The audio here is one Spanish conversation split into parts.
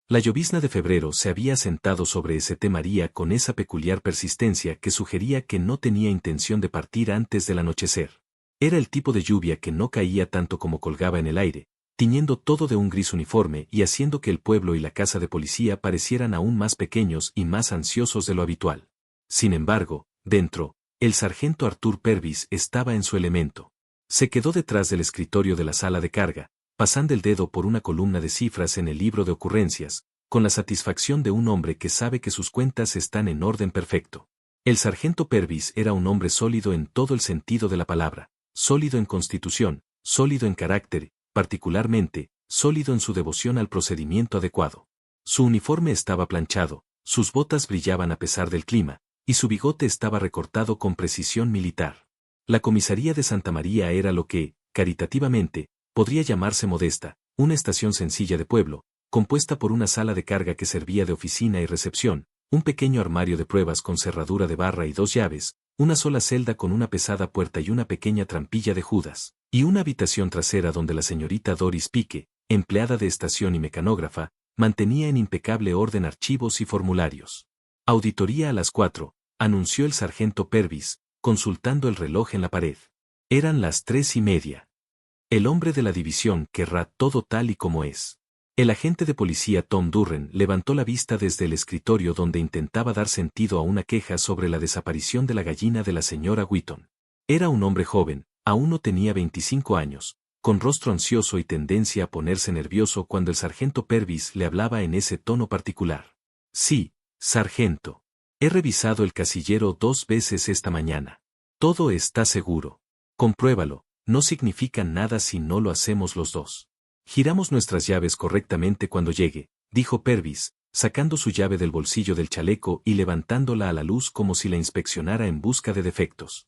La llovizna de febrero se había asentado sobre St. María con esa peculiar persistencia que sugería que no tenía intención de partir antes del anochecer. Era el tipo de lluvia que no caía tanto como colgaba en el aire, tiñendo todo de un gris uniforme y haciendo que el pueblo y la casa de policía parecieran aún más pequeños y más ansiosos de lo habitual. Sin embargo, dentro, el sargento Arthur Purvis estaba en su elemento. Se quedó detrás del escritorio de la sala de carga, pasando el dedo por una columna de cifras en el libro de ocurrencias, con la satisfacción de un hombre que sabe que sus cuentas están en orden perfecto. El sargento Purvis era un hombre sólido en todo el sentido de la palabra, sólido en constitución, sólido en carácter, particularmente, sólido en su devoción al procedimiento adecuado. Su uniforme estaba planchado, sus botas brillaban a pesar del clima, y su bigote estaba recortado con precisión militar. La comisaría de Santa María era lo que, caritativamente, podría llamarse modesta, una estación sencilla de pueblo, compuesta por una sala de carga que servía de oficina y recepción, un pequeño armario de pruebas con cerradura de barra y 2 llaves, una sola celda con una pesada puerta y una pequeña trampilla de Judas, y una habitación trasera donde la señorita Doris Pique, empleada de estación y mecanógrafa, mantenía en impecable orden archivos y formularios. Auditoría a las 4, anunció el sargento Purvis, consultando el reloj en la pared. Eran las 3:30. El hombre de la división querrá todo tal y como es. El agente de policía Tom Durren levantó la vista desde el escritorio donde intentaba dar sentido a una queja sobre la desaparición de la gallina de la señora Wheaton. Era un hombre joven, aún no tenía 25 años, con rostro ansioso y tendencia a ponerse nervioso cuando el sargento Purvis le hablaba en ese tono particular. Sí, sargento. He revisado el casillero 2 veces esta mañana. Todo está seguro. Compruébalo. No significa nada si no lo hacemos los dos. Giramos nuestras llaves correctamente cuando llegue, dijo Purvis, sacando su llave del bolsillo del chaleco y levantándola a la luz como si la inspeccionara en busca de defectos.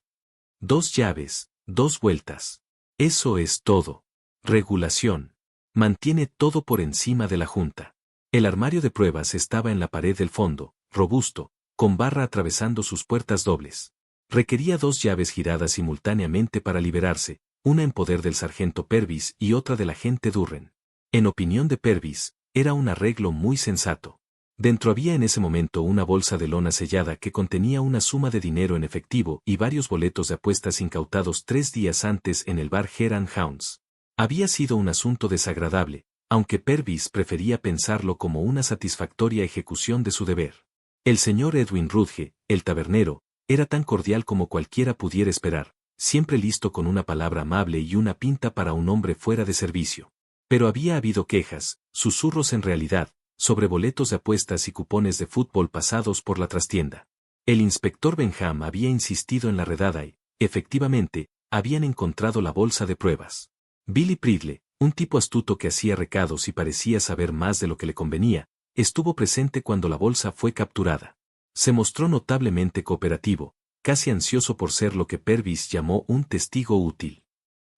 2 llaves, 2 vueltas. Eso es todo. Regulación. Mantiene todo por encima de la junta. El armario de pruebas estaba en la pared del fondo, robusto, con barra atravesando sus puertas dobles. Requería 2 llaves giradas simultáneamente para liberarse, una en poder del sargento Purvis y otra del agente Durren. En opinión de Purvis, era un arreglo muy sensato. Dentro había en ese momento una bolsa de lona sellada que contenía una suma de dinero en efectivo y varios boletos de apuestas incautados 3 días antes en el bar Hare and Hounds. Había sido un asunto desagradable, aunque Purvis prefería pensarlo como una satisfactoria ejecución de su deber. El señor Edwin Rudge, el tabernero, era tan cordial como cualquiera pudiera esperar, siempre listo con una palabra amable y una pinta para un hombre fuera de servicio. Pero había habido quejas, susurros en realidad, sobre boletos de apuestas y cupones de fútbol pasados por la trastienda. El inspector Benham había insistido en la redada y, efectivamente, habían encontrado la bolsa de pruebas. Billy Pridle, un tipo astuto que hacía recados y parecía saber más de lo que le convenía, estuvo presente cuando la bolsa fue capturada. Se mostró notablemente cooperativo, casi ansioso por ser lo que Purvis llamó un testigo útil.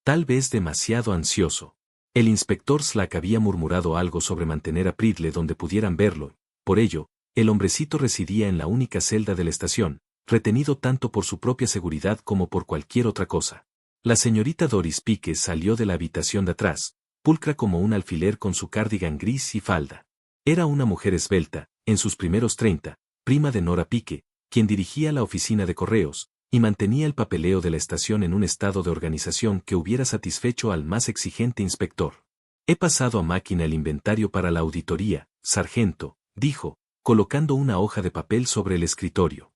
Tal vez demasiado ansioso. El inspector Slack había murmurado algo sobre mantener a Pridle donde pudieran verlo, por ello, el hombrecito residía en la única celda de la estación, retenido tanto por su propia seguridad como por cualquier otra cosa. La señorita Doris Pique salió de la habitación de atrás, pulcra como un alfiler con su cardigan gris y falda. Era una mujer esbelta, en sus primeros 30, prima de Nora Pique, quien dirigía la oficina de correos, y mantenía el papeleo de la estación en un estado de organización que hubiera satisfecho al más exigente inspector. He pasado a máquina el inventario para la auditoría, sargento, dijo, colocando una hoja de papel sobre el escritorio.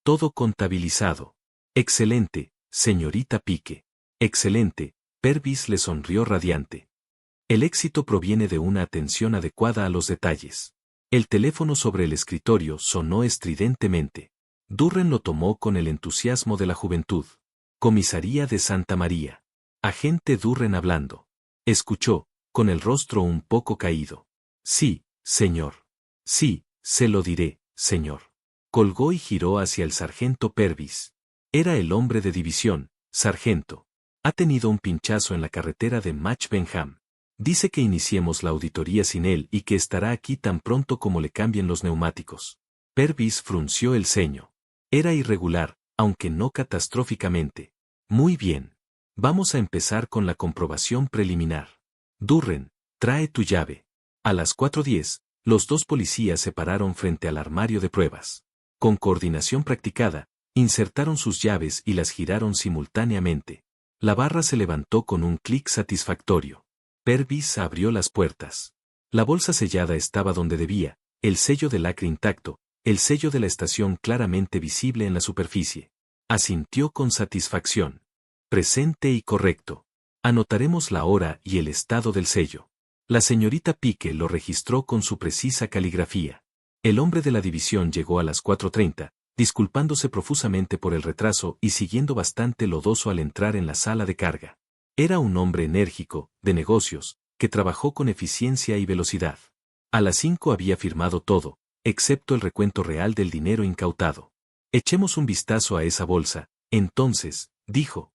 Todo contabilizado. Excelente, señorita Pique. Excelente, Purvis le sonrió radiante. El éxito proviene de una atención adecuada a los detalles. El teléfono sobre el escritorio sonó estridentemente. Durren lo tomó con el entusiasmo de la juventud. Comisaría de Santa María. Agente Durren hablando. Escuchó, con el rostro un poco caído. Sí, señor. Sí, se lo diré, señor. Colgó y giró hacia el sargento Purvis. Era el hombre de división, sargento. Ha tenido un pinchazo en la carretera de Match Benham. Dice que iniciemos la auditoría sin él y que estará aquí tan pronto como le cambien los neumáticos. Purvis frunció el ceño. Era irregular, aunque no catastróficamente. Muy bien. Vamos a empezar con la comprobación preliminar. Durren, trae tu llave. A las 4:10, Los dos policías se pararon frente al armario de pruebas. Con coordinación practicada, insertaron sus llaves y las giraron simultáneamente. La barra se levantó con un clic satisfactorio. Purvis abrió las puertas. La bolsa sellada estaba donde debía, el sello de lacre intacto, el sello de la estación claramente visible en la superficie. Asintió con satisfacción. Presente y correcto. Anotaremos la hora y el estado del sello. La señorita Pique lo registró con su precisa caligrafía. El hombre de la división llegó a las 4:30, disculpándose profusamente por el retraso y siguiendo bastante lodoso al entrar en la sala de carga. Era un hombre enérgico, de negocios, que trabajó con eficiencia y velocidad. A las 5 había firmado todo, excepto el recuento real del dinero incautado. Echemos un vistazo a esa bolsa, entonces, dijo.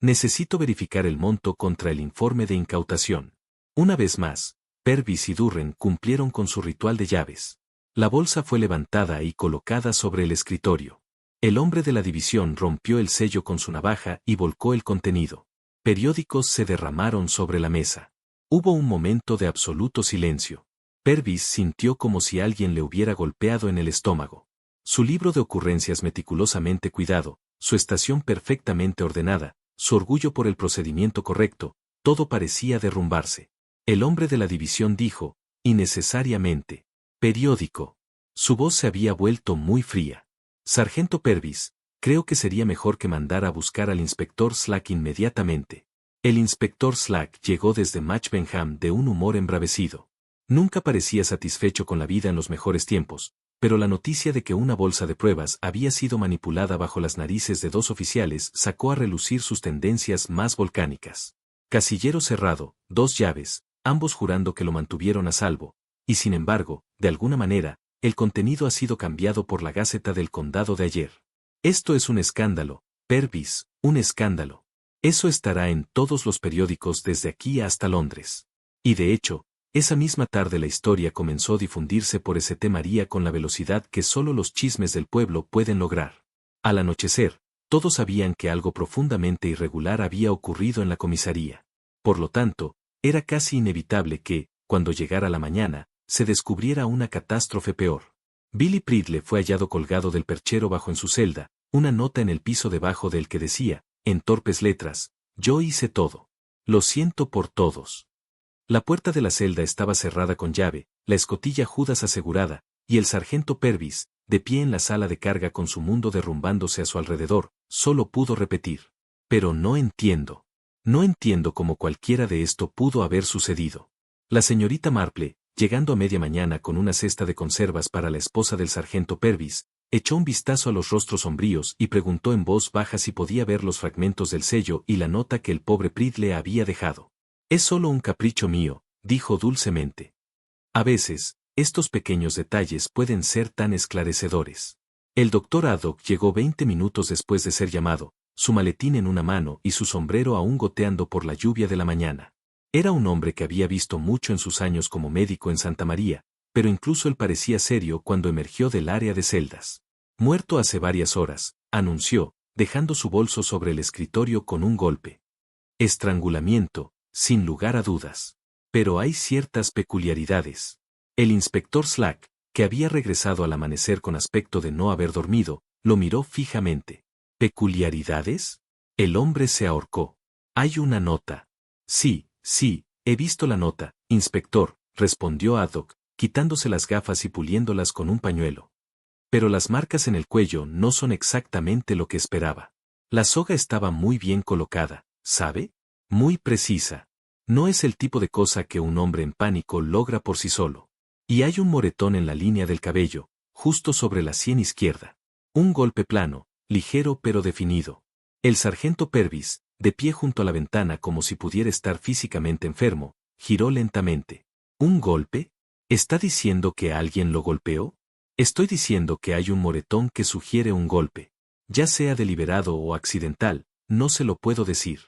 Necesito verificar el monto contra el informe de incautación. Una vez más, Purvis y Durren cumplieron con su ritual de llaves. La bolsa fue levantada y colocada sobre el escritorio. El hombre de la división rompió el sello con su navaja y volcó el contenido. Periódicos se derramaron sobre la mesa. Hubo un momento de absoluto silencio. Purvis sintió como si alguien le hubiera golpeado en el estómago. Su libro de ocurrencias meticulosamente cuidado, su estación perfectamente ordenada, su orgullo por el procedimiento correcto, todo parecía derrumbarse. El hombre de la división dijo, innecesariamente, periódico. Su voz se había vuelto muy fría. Sargento Purvis, creo que sería mejor que mandara a buscar al inspector Slack inmediatamente. El inspector Slack llegó desde Match Benham de un humor embravecido. Nunca parecía satisfecho con la vida en los mejores tiempos, pero la noticia de que una bolsa de pruebas había sido manipulada bajo las narices de dos oficiales sacó a relucir sus tendencias más volcánicas. Casillero cerrado, 2 llaves, ambos jurando que lo mantuvieron a salvo, y sin embargo, de alguna manera, el contenido ha sido cambiado por la Gaceta del Condado de ayer. Esto es un escándalo, Purvis, un escándalo. Eso estará en todos los periódicos desde aquí hasta Londres. Y de hecho, esa misma tarde la historia comenzó a difundirse por St. María con la velocidad que solo los chismes del pueblo pueden lograr. Al anochecer, todos sabían que algo profundamente irregular había ocurrido en la comisaría. Por lo tanto, era casi inevitable que, cuando llegara la mañana, se descubriera una catástrofe peor. Billy Pridle fue hallado colgado del perchero bajo en su celda, una nota en el piso debajo del que decía, en torpes letras, yo hice todo. Lo siento por todos. La puerta de la celda estaba cerrada con llave, la escotilla Judas asegurada, y el sargento Purvis, de pie en la sala de carga con su mundo derrumbándose a su alrededor, solo pudo repetir. Pero no entiendo. No entiendo cómo cualquiera de esto pudo haber sucedido. La señorita Marple, llegando a media mañana con una cesta de conservas para la esposa del sargento Purvis, echó un vistazo a los rostros sombríos y preguntó en voz baja si podía ver los fragmentos del sello y la nota que el pobre Pridle había dejado. Es solo un capricho mío, dijo dulcemente. A veces, estos pequeños detalles pueden ser tan esclarecedores. El doctor Haddock llegó 20 minutos después de ser llamado, su maletín en una mano y su sombrero aún goteando por la lluvia de la mañana. Era un hombre que había visto mucho en sus años como médico en Santa María, pero incluso él parecía serio cuando emergió del área de celdas. Muerto hace varias horas, anunció, dejando su bolso sobre el escritorio con un golpe. Estrangulamiento, sin lugar a dudas. Pero hay ciertas peculiaridades. El inspector Slack, que había regresado al amanecer con aspecto de no haber dormido, lo miró fijamente. ¿Peculiaridades? El hombre se ahorcó. Hay una nota. Sí, he visto la nota, inspector, respondió Haddock, quitándose las gafas y puliéndolas con un pañuelo. Pero las marcas en el cuello no son exactamente lo que esperaba. La soga estaba muy bien colocada, ¿sabe? Muy precisa. No es el tipo de cosa que un hombre en pánico logra por sí solo. Y hay un moretón en la línea del cabello, justo sobre la sien izquierda. Un golpe plano, ligero pero definido. El sargento Purvis, de pie junto a la ventana como si pudiera estar físicamente enfermo, giró lentamente. ¿Un golpe? ¿Está diciendo que alguien lo golpeó? Estoy diciendo que hay un moretón que sugiere un golpe. Ya sea deliberado o accidental, no se lo puedo decir.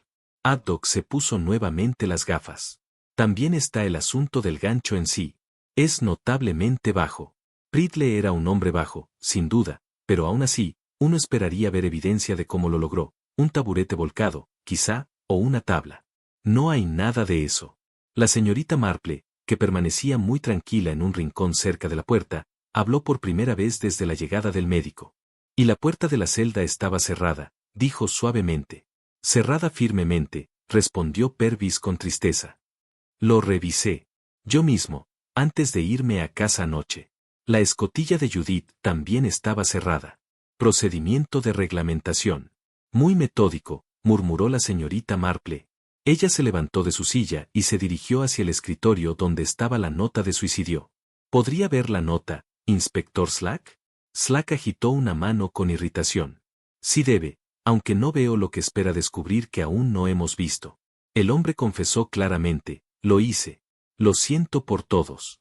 Haddock se puso nuevamente las gafas. También está el asunto del gancho en sí. Es notablemente bajo. Pridle era un hombre bajo, sin duda, pero aún así, uno esperaría ver evidencia de cómo lo logró, un taburete volcado, quizá, o una tabla. No hay nada de eso. La señorita Marple, que permanecía muy tranquila en un rincón cerca de la puerta, habló por primera vez desde la llegada del médico. Y la puerta de la celda estaba cerrada, dijo suavemente. Cerrada firmemente, respondió Purvis con tristeza. Lo revisé. Yo mismo, antes de irme a casa anoche. La escotilla de Judith también estaba cerrada. Procedimiento de reglamentación. Muy metódico, murmuró la señorita Marple. Ella se levantó de su silla y se dirigió hacia el escritorio donde estaba la nota de suicidio. ¿Podría ver la nota, inspector Slack? Slack agitó una mano con irritación. Sí debe, aunque no veo lo que espera descubrir que aún no hemos visto. El hombre confesó claramente, lo hice. Lo siento por todos.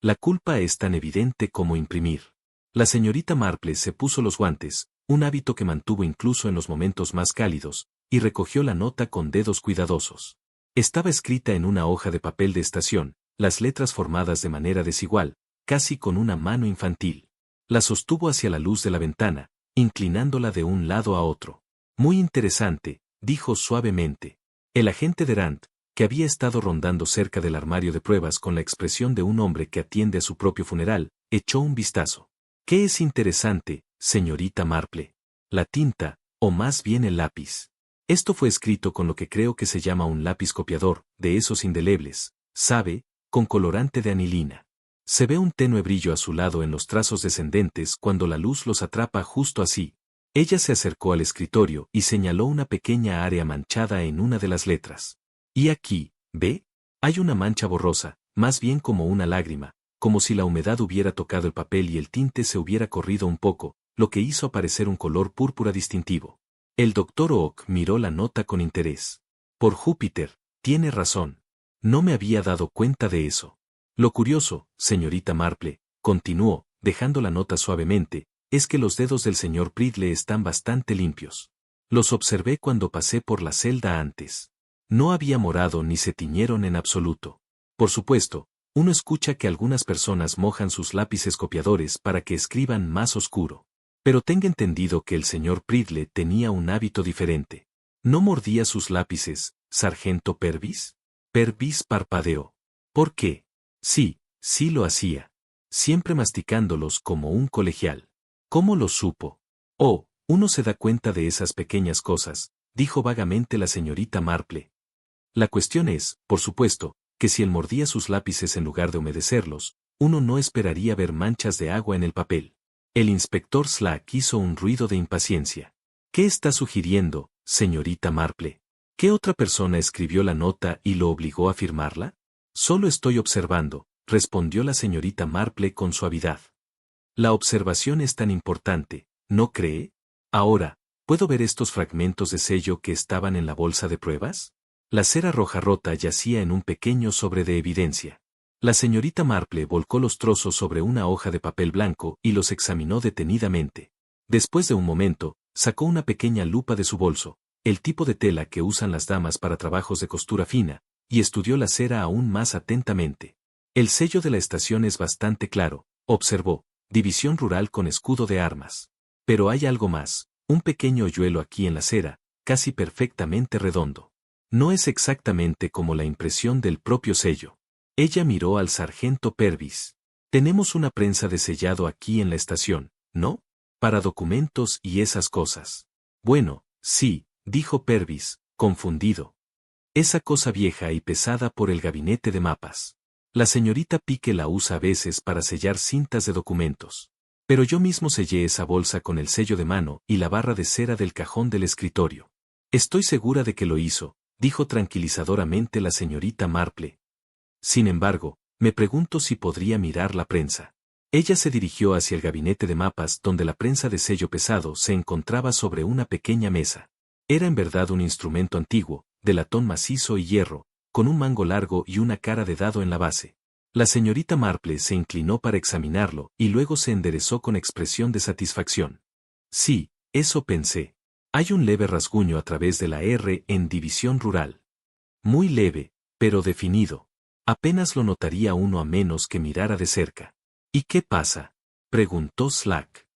La culpa es tan evidente como imprimir. La señorita Marple se puso los guantes, un hábito que mantuvo incluso en los momentos más cálidos, y recogió la nota con dedos cuidadosos. Estaba escrita en una hoja de papel de estación, las letras formadas de manera desigual, casi con una mano infantil. La sostuvo hacia la luz de la ventana, inclinándola de un lado a otro. Muy interesante, dijo suavemente. El agente Durant, que había estado rondando cerca del armario de pruebas con la expresión de un hombre que atiende a su propio funeral, echó un vistazo. ¿Qué es interesante, señorita Marple? La tinta, o más bien el lápiz. Esto fue escrito con lo que creo que se llama un lápiz copiador, de esos indelebles, ¿sabe?, con colorante de anilina. Se ve un tenue brillo azulado en los trazos descendentes cuando la luz los atrapa justo así. Ella se acercó al escritorio y señaló una pequeña área manchada en una de las letras. Y aquí, ¿ve? Hay una mancha borrosa, más bien como una lágrima, como si la humedad hubiera tocado el papel y el tinte se hubiera corrido un poco, lo que hizo aparecer un color púrpura distintivo. El doctor Oak miró la nota con interés. Por Júpiter, tiene razón. No me había dado cuenta de eso. Lo curioso, señorita Marple, continuó, dejando la nota suavemente, es que los dedos del señor Pridle están bastante limpios. Los observé cuando pasé por la celda antes. No había morado ni se tiñeron en absoluto. Por supuesto, uno escucha que algunas personas mojan sus lápices copiadores para que escriban más oscuro. Pero tenga entendido que el señor Pridle tenía un hábito diferente. ¿No mordía sus lápices, sargento Purvis? Purvis parpadeó. ¿Por qué? Sí, sí lo hacía. Siempre masticándolos como un colegial. ¿Cómo lo supo? Oh, uno se da cuenta de esas pequeñas cosas, dijo vagamente la señorita Marple. La cuestión es, por supuesto, que si él mordía sus lápices en lugar de humedecerlos, uno no esperaría ver manchas de agua en el papel. El inspector Slack hizo un ruido de impaciencia. ¿Qué está sugiriendo, señorita Marple? ¿Qué otra persona escribió la nota y lo obligó a firmarla? Solo estoy observando, respondió la señorita Marple con suavidad. La observación es tan importante, ¿no cree? Ahora, ¿puedo ver estos fragmentos de sello que estaban en la bolsa de pruebas? La cera roja rota yacía en un pequeño sobre de evidencia. La señorita Marple volcó los trozos sobre una hoja de papel blanco y los examinó detenidamente. Después de un momento, sacó una pequeña lupa de su bolso, el tipo de tela que usan las damas para trabajos de costura fina, y estudió la cera aún más atentamente. El sello de la estación es bastante claro, observó, división rural con escudo de armas. Pero hay algo más, un pequeño hoyuelo aquí en la cera, casi perfectamente redondo. No es exactamente como la impresión del propio sello. Ella miró al sargento Purvis. Tenemos una prensa de sellado aquí en la estación, ¿no? Para documentos y esas cosas. Bueno, sí, dijo Purvis, confundido. Esa cosa vieja y pesada por el gabinete de mapas. La señorita Pique la usa a veces para sellar cintas de documentos. Pero yo mismo sellé esa bolsa con el sello de mano y la barra de cera del cajón del escritorio. Estoy segura de que lo hizo, dijo tranquilizadoramente la señorita Marple. Sin embargo, me pregunto si podría mirar la prensa. Ella se dirigió hacia el gabinete de mapas donde la prensa de sello pesado se encontraba sobre una pequeña mesa. Era en verdad un instrumento antiguo, de latón macizo y hierro, con un mango largo y una cara de dado en la base. La señorita Marple se inclinó para examinarlo y luego se enderezó con expresión de satisfacción. Sí, eso pensé. Hay un leve rasguño a través de la R en división rural. Muy leve, pero definido. Apenas lo notaría uno a menos que mirara de cerca. ¿Y qué pasa?, preguntó Slack.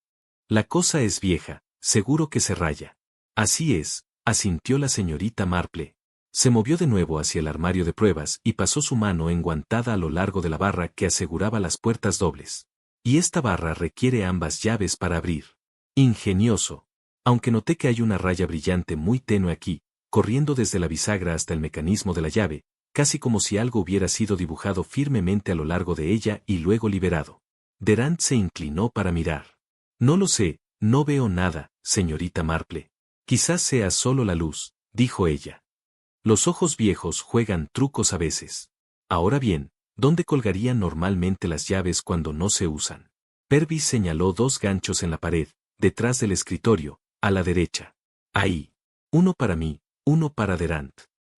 La cosa es vieja, seguro que se raya. Así es, asintió la señorita Marple. Se movió de nuevo hacia el armario de pruebas y pasó su mano enguantada a lo largo de la barra que aseguraba las puertas dobles. Y esta barra requiere ambas llaves para abrir. Ingenioso. Aunque noté que hay una raya brillante muy tenue aquí, corriendo desde la bisagra hasta el mecanismo de la llave, casi como si algo hubiera sido dibujado firmemente a lo largo de ella y luego liberado. Durant se inclinó para mirar. No lo sé, no veo nada, señorita Marple. Quizás sea solo la luz, dijo ella. Los ojos viejos juegan trucos a veces. Ahora bien, ¿dónde colgarían normalmente las llaves cuando no se usan? Purvis señaló dos ganchos en la pared, detrás del escritorio, a la derecha. Ahí. Uno para mí, uno para Durant.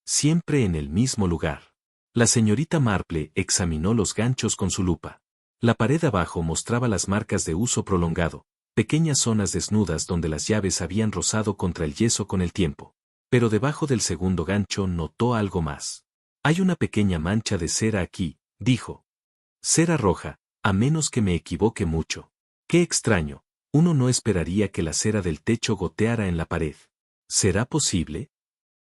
Siempre en el mismo lugar. La señorita Marple examinó los ganchos con su lupa. La pared abajo mostraba las marcas de uso prolongado, pequeñas zonas desnudas donde las llaves habían rozado contra el yeso con el tiempo. Pero debajo del segundo gancho notó algo más. Hay una pequeña mancha de cera aquí, dijo. Cera roja, a menos que me equivoque mucho. Qué extraño, uno no esperaría que la cera del techo goteara en la pared. ¿Será posible?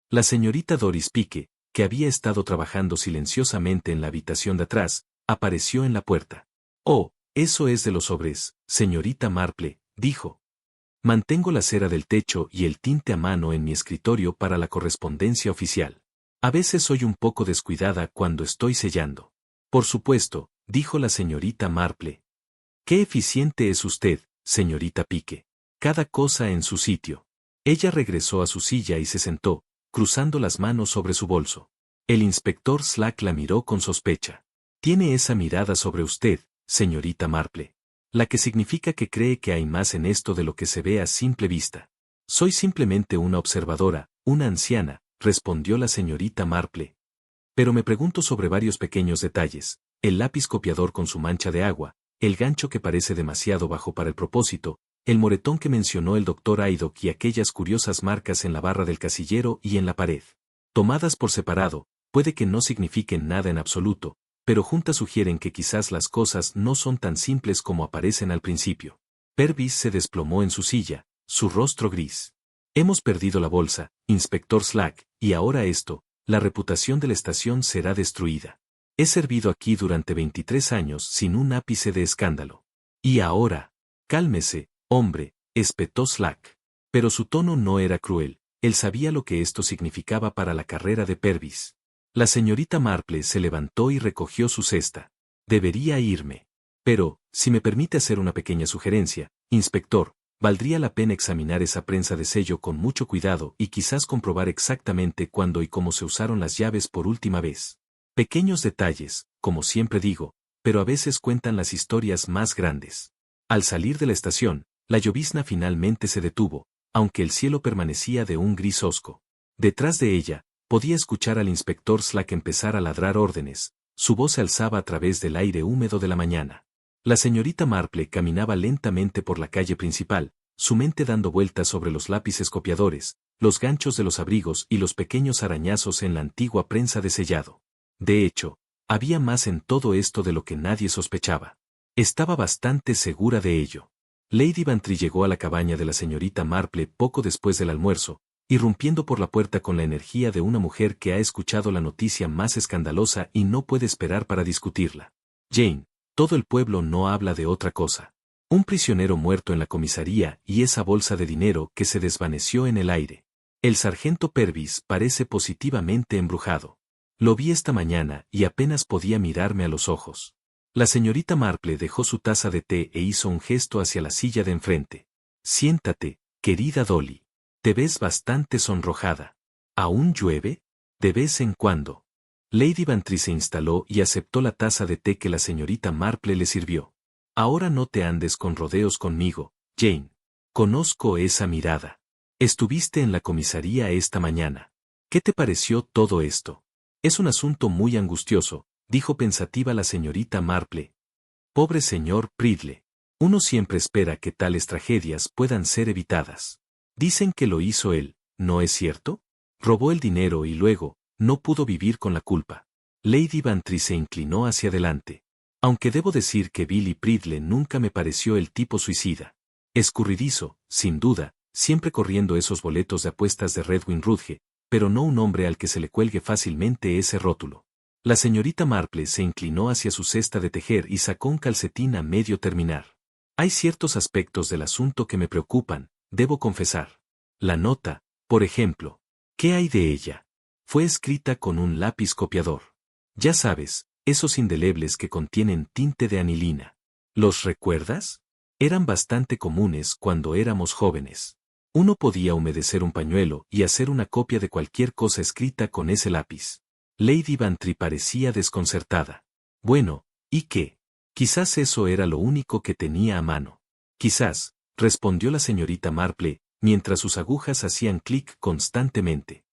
La señorita Doris Pique, que había estado trabajando silenciosamente en la habitación de atrás, apareció en la puerta. Oh, eso es de los sobres, señorita Marple, dijo. Mantengo la cera del techo y el tinte a mano en mi escritorio para la correspondencia oficial. A veces soy un poco descuidada cuando estoy sellando. Por supuesto, dijo la señorita Marple. Qué eficiente es usted, señorita Pique. Cada cosa en su sitio. Ella regresó a su silla y se sentó, cruzando las manos sobre su bolso. El inspector Slack la miró con sospecha. Tiene esa mirada sobre usted, señorita Marple. La que significa que cree que hay más en esto de lo que se ve a simple vista. Soy simplemente una observadora, una anciana, respondió la señorita Marple. Pero me pregunto sobre varios pequeños detalles, el lápiz copiador con su mancha de agua, el gancho que parece demasiado bajo para el propósito, el moretón que mencionó el doctor Aydock y aquellas curiosas marcas en la barra del casillero y en la pared. Tomadas por separado, puede que no signifiquen nada en absoluto, pero juntas sugieren que quizás las cosas no son tan simples como aparecen al principio. Purvis se desplomó en su silla, su rostro gris. Hemos perdido la bolsa, inspector Slack, y ahora esto, la reputación de la estación será destruida. He servido aquí durante 23 años sin un ápice de escándalo. Y ahora, cálmese, hombre, espetó Slack. Pero su tono no era cruel, él sabía lo que esto significaba para la carrera de Purvis. La señorita Marple se levantó y recogió su cesta. Debería irme. Pero, si me permite hacer una pequeña sugerencia, inspector, valdría la pena examinar esa prensa de sello con mucho cuidado y quizás comprobar exactamente cuándo y cómo se usaron las llaves por última vez. Pequeños detalles, como siempre digo, pero a veces cuentan las historias más grandes. Al salir de la estación, la llovizna finalmente se detuvo, aunque el cielo permanecía de un gris hosco. Detrás de ella, podía escuchar al inspector Slack empezar a ladrar órdenes, su voz se alzaba a través del aire húmedo de la mañana. La señorita Marple caminaba lentamente por la calle principal, su mente dando vueltas sobre los lápices copiadores, los ganchos de los abrigos y los pequeños arañazos en la antigua prensa de sellado. De hecho, había más en todo esto de lo que nadie sospechaba. Estaba bastante segura de ello. Lady Bantry llegó a la cabaña de la señorita Marple poco después del almuerzo, irrumpiendo por la puerta con la energía de una mujer que ha escuchado la noticia más escandalosa y no puede esperar para discutirla. Jane, todo el pueblo no habla de otra cosa. Un prisionero muerto en la comisaría y esa bolsa de dinero que se desvaneció en el aire. El sargento Purvis parece positivamente embrujado. Lo vi esta mañana y apenas podía mirarme a los ojos. La señorita Marple dejó su taza de té e hizo un gesto hacia la silla de enfrente. Siéntate, querida Dolly. Te ves bastante sonrojada. ¿Aún llueve? De vez en cuando. Lady Bantry se instaló y aceptó la taza de té que la señorita Marple le sirvió. Ahora no te andes con rodeos conmigo, Jane. Conozco esa mirada. Estuviste en la comisaría esta mañana. ¿Qué te pareció todo esto? Es un asunto muy angustioso, dijo pensativa la señorita Marple. Pobre señor Pridle. Uno siempre espera que tales tragedias puedan ser evitadas. Dicen que lo hizo él, ¿no es cierto? Robó el dinero y luego, no pudo vivir con la culpa. Lady Bantry se inclinó hacia adelante. Aunque debo decir que Billy Pridle nunca me pareció el tipo suicida. Escurridizo, sin duda, siempre corriendo esos boletos de apuestas de Redwin Rudge, pero no un hombre al que se le cuelgue fácilmente ese rótulo. La señorita Marple se inclinó hacia su cesta de tejer y sacó un calcetín a medio terminar. Hay ciertos aspectos del asunto que me preocupan, debo confesar. La nota, por ejemplo. ¿Qué hay de ella? Fue escrita con un lápiz copiador. Ya sabes, esos indelebles que contienen tinte de anilina. ¿Los recuerdas? Eran bastante comunes cuando éramos jóvenes. Uno podía humedecer un pañuelo y hacer una copia de cualquier cosa escrita con ese lápiz. Lady Bantry parecía desconcertada. Bueno, ¿y qué? Quizás eso era lo único que tenía a mano. Quizás, respondió la señorita Marple, mientras sus agujas hacían clic constantemente.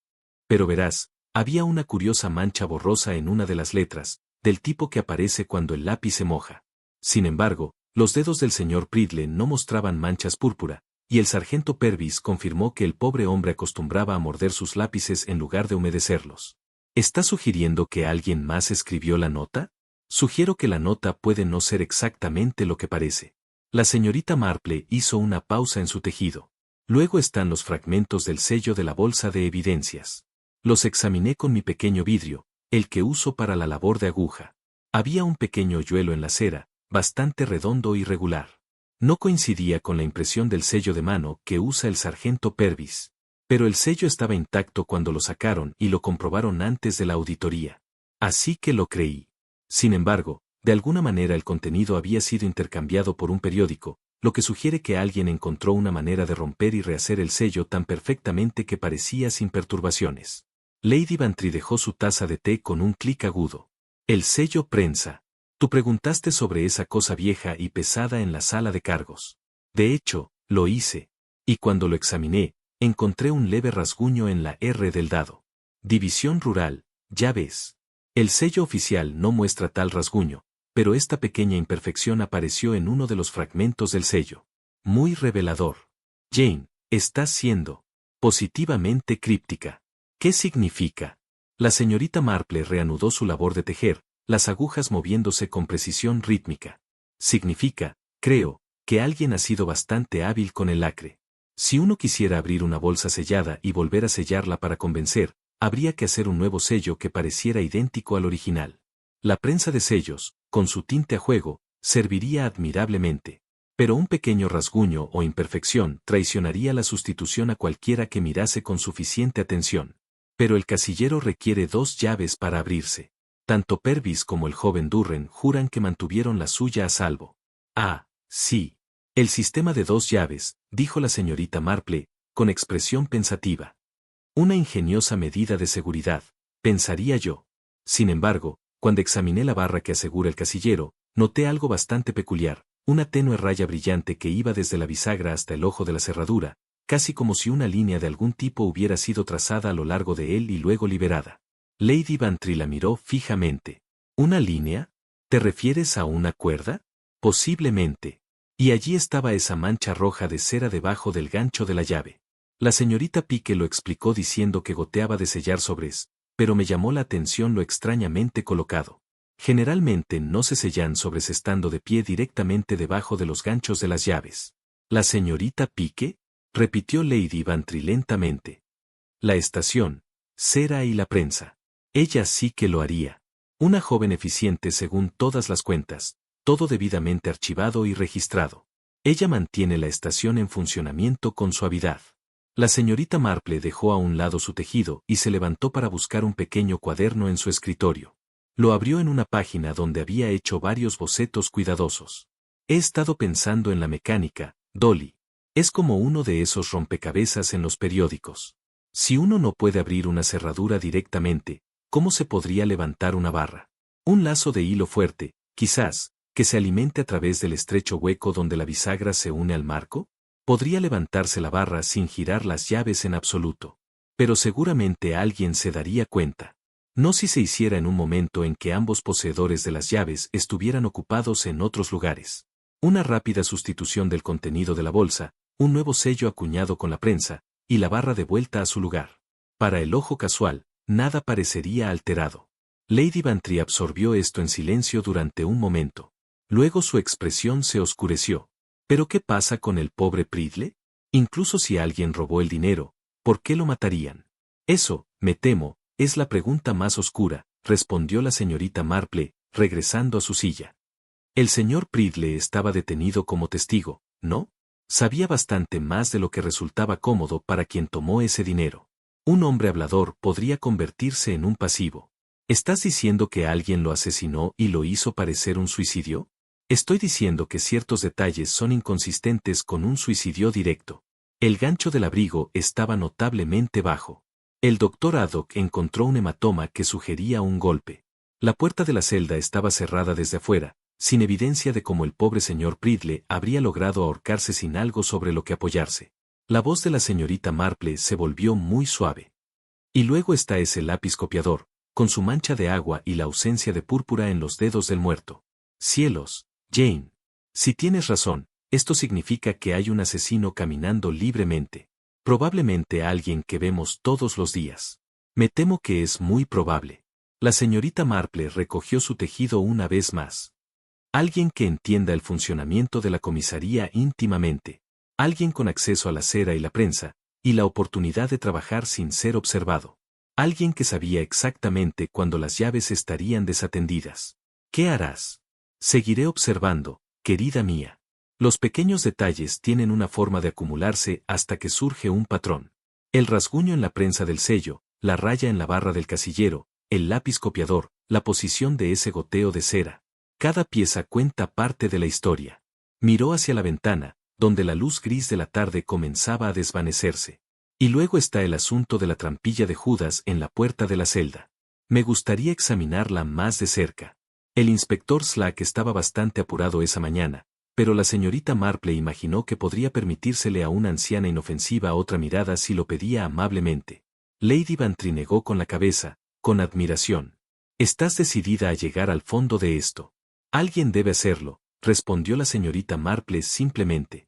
Pero verás, había una curiosa mancha borrosa en una de las letras, del tipo que aparece cuando el lápiz se moja. Sin embargo, los dedos del señor Pridle no mostraban manchas púrpura, y el sargento Purvis confirmó que el pobre hombre acostumbraba a morder sus lápices en lugar de humedecerlos. ¿Está sugiriendo que alguien más escribió la nota? Sugiero que la nota puede no ser exactamente lo que parece. La señorita Marple hizo una pausa en su tejido. Luego están los fragmentos del sello de la bolsa de evidencias. Los examiné con mi pequeño vidrio, el que uso para la labor de aguja. Había un pequeño hoyuelo en la cera, bastante redondo y regular. No coincidía con la impresión del sello de mano que usa el sargento Purvis. Pero el sello estaba intacto cuando lo sacaron y lo comprobaron antes de la auditoría. Así que lo creí. Sin embargo, de alguna manera el contenido había sido intercambiado por un periódico, lo que sugiere que alguien encontró una manera de romper y rehacer el sello tan perfectamente que parecía sin perturbaciones. Lady Bantry dejó su taza de té con un clic agudo. El sello prensa. Tú preguntaste sobre esa cosa vieja y pesada en la sala de cargos. De hecho, lo hice. Y cuando lo examiné, encontré un leve rasguño en la R del dado. División rural, ya ves. El sello oficial no muestra tal rasguño, pero esta pequeña imperfección apareció en uno de los fragmentos del sello. Muy revelador. Jane, estás siendo positivamente críptica. ¿Qué significa? La señorita Marple reanudó su labor de tejer, las agujas moviéndose con precisión rítmica. Significa, creo, que alguien ha sido bastante hábil con el lacre. Si uno quisiera abrir una bolsa sellada y volver a sellarla para convencer, habría que hacer un nuevo sello que pareciera idéntico al original. La prensa de sellos, con su tinte a juego, serviría admirablemente. Pero un pequeño rasguño o imperfección traicionaría la sustitución a cualquiera que mirase con suficiente atención. Pero el casillero requiere 2 llaves para abrirse. Tanto Purvis como el joven Durren juran que mantuvieron la suya a salvo. Ah, sí. El sistema de 2 llaves, dijo la señorita Marple, con expresión pensativa. Una ingeniosa medida de seguridad, pensaría yo. Sin embargo, cuando examiné la barra que asegura el casillero, noté algo bastante peculiar, una tenue raya brillante que iba desde la bisagra hasta el ojo de la cerradura, casi como si una línea de algún tipo hubiera sido trazada a lo largo de él y luego liberada. Lady Bantry la miró fijamente. ¿Una línea? ¿Te refieres a una cuerda? Posiblemente. Y allí estaba esa mancha roja de cera debajo del gancho de la llave. La señorita Pique lo explicó diciendo que goteaba de sellar sobres, pero me llamó la atención lo extrañamente colocado. Generalmente no se sellan sobres estando de pie directamente debajo de los ganchos de las llaves. ¿La señorita Pique? Repitió Lady Bantry lentamente. La estación, cera y la prensa. Ella sí que lo haría. Una joven eficiente según todas las cuentas, todo debidamente archivado y registrado. Ella mantiene la estación en funcionamiento con suavidad. La señorita Marple dejó a un lado su tejido y se levantó para buscar un pequeño cuaderno en su escritorio. Lo abrió en una página donde había hecho varios bocetos cuidadosos. He estado pensando en la mecánica, Dolly. Es como uno de esos rompecabezas en los periódicos. Si uno no puede abrir una cerradura directamente, ¿cómo se podría levantar una barra? Un lazo de hilo fuerte, quizás, que se alimente a través del estrecho hueco donde la bisagra se une al marco. Podría levantarse la barra sin girar las llaves en absoluto. Pero seguramente alguien se daría cuenta. No si se hiciera en un momento en que ambos poseedores de las llaves estuvieran ocupados en otros lugares. Una rápida sustitución del contenido de la bolsa, un nuevo sello acuñado con la prensa, y la barra de vuelta a su lugar. Para el ojo casual, nada parecería alterado. Lady Bantry absorbió esto en silencio durante un momento. Luego su expresión se oscureció. ¿Pero qué pasa con el pobre Pridle? Incluso si alguien robó el dinero, ¿por qué lo matarían? Eso, me temo, es la pregunta más oscura, respondió la señorita Marple, regresando a su silla. El señor Pridle estaba detenido como testigo, ¿no? Sabía bastante más de lo que resultaba cómodo para quien tomó ese dinero. Un hombre hablador podría convertirse en un pasivo. ¿Estás diciendo que alguien lo asesinó y lo hizo parecer un suicidio? Estoy diciendo que ciertos detalles son inconsistentes con un suicidio directo. El gancho del abrigo estaba notablemente bajo. El doctor Haddock encontró un hematoma que sugería un golpe. La puerta de la celda estaba cerrada desde afuera, sin evidencia de cómo el pobre señor Pridle habría logrado ahorcarse sin algo sobre lo que apoyarse. La voz de la señorita Marple se volvió muy suave. Y luego está ese lápiz copiador, con su mancha de agua y la ausencia de púrpura en los dedos del muerto. Cielos, Jane. Si tienes razón, esto significa que hay un asesino caminando libremente. Probablemente alguien que vemos todos los días. Me temo que es muy probable. La señorita Marple recogió su tejido una vez más. Alguien que entienda el funcionamiento de la comisaría íntimamente. Alguien con acceso a la cera y la prensa, y la oportunidad de trabajar sin ser observado. Alguien que sabía exactamente cuándo las llaves estarían desatendidas. ¿Qué harás? Seguiré observando, querida mía. Los pequeños detalles tienen una forma de acumularse hasta que surge un patrón. El rasguño en la prensa del sello, la raya en la barra del casillero, el lápiz copiador, la posición de ese goteo de cera. Cada pieza cuenta parte de la historia. Miró hacia la ventana, donde la luz gris de la tarde comenzaba a desvanecerse. Y luego está el asunto de la trampilla de Judas en la puerta de la celda. Me gustaría examinarla más de cerca. El inspector Slack estaba bastante apurado esa mañana, pero la señorita Marple imaginó que podría permitírsele a una anciana inofensiva otra mirada si lo pedía amablemente. Lady Bantry negó con la cabeza, con admiración. ¿Estás decidida a llegar al fondo de esto? Alguien debe hacerlo, respondió la señorita Marple simplemente.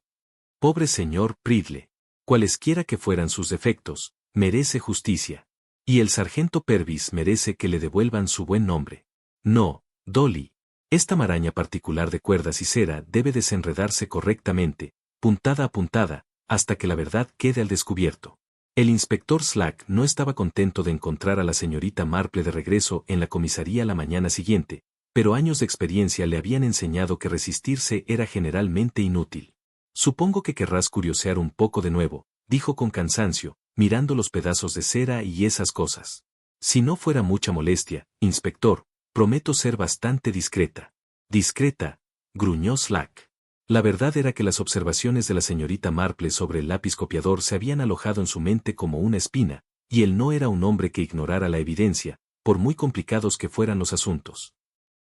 Pobre señor Pridle. Cualesquiera que fueran sus defectos, merece justicia. Y el sargento Purvis merece que le devuelvan su buen nombre. No, Dolly. Esta maraña particular de cuerdas y cera debe desenredarse correctamente, puntada a puntada, hasta que la verdad quede al descubierto. El inspector Slack no estaba contento de encontrar a la señorita Marple de regreso en la comisaría la mañana siguiente, pero años de experiencia le habían enseñado que resistirse era generalmente inútil. Supongo que querrás curiosear un poco de nuevo, dijo con cansancio, mirando los pedazos de cera y esas cosas. Si no fuera mucha molestia, inspector, prometo ser bastante discreta. Discreta, gruñó Slack. La verdad era que las observaciones de la señorita Marple sobre el lápiz copiador se habían alojado en su mente como una espina, y él no era un hombre que ignorara la evidencia, por muy complicados que fueran los asuntos.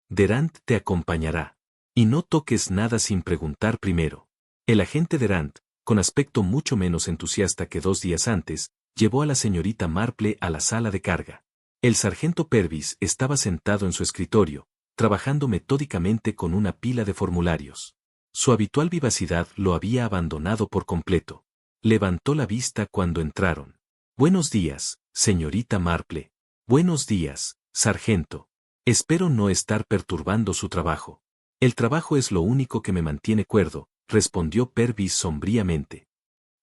Durant te acompañará. Y no toques nada sin preguntar primero. El agente Durant, con aspecto mucho menos entusiasta que 2 días antes, llevó a la señorita Marple a la sala de carga. El sargento Purvis estaba sentado en su escritorio, trabajando metódicamente con una pila de formularios. Su habitual vivacidad lo había abandonado por completo. Levantó la vista cuando entraron. Buenos días, señorita Marple. Buenos días, sargento. Espero no estar perturbando su trabajo. El trabajo es lo único que me mantiene cuerdo, respondió Purvis sombríamente.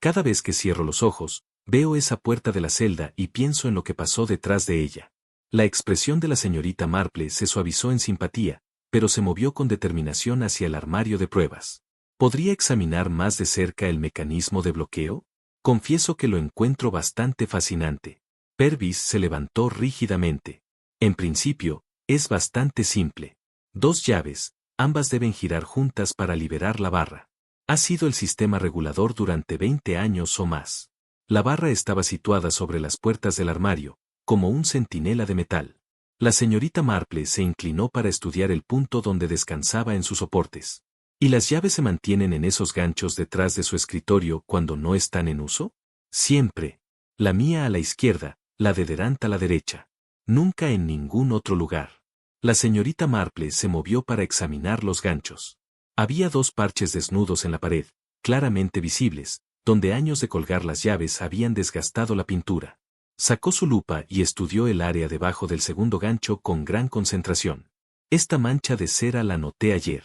Cada vez que cierro los ojos, veo esa puerta de la celda y pienso en lo que pasó detrás de ella. La expresión de la señorita Marple se suavizó en simpatía, pero se movió con determinación hacia el armario de pruebas. ¿Podría examinar más de cerca el mecanismo de bloqueo? Confieso que lo encuentro bastante fascinante. Purvis se levantó rígidamente. En principio, es bastante simple. 2 llaves, ambas deben girar juntas para liberar la barra. Ha sido el sistema regulador durante 20 años o más. La barra estaba situada sobre las puertas del armario, como un centinela de metal. La señorita Marple se inclinó para estudiar el punto donde descansaba en sus soportes. ¿Y las llaves se mantienen en esos ganchos detrás de su escritorio cuando no están en uso? Siempre. La mía a la izquierda, la de Durant a la derecha. Nunca en ningún otro lugar. La señorita Marple se movió para examinar los ganchos. Había 2 parches desnudos en la pared, claramente visibles, donde años de colgar las llaves habían desgastado la pintura. Sacó su lupa y estudió el área debajo del segundo gancho con gran concentración. Esta mancha de cera la noté ayer.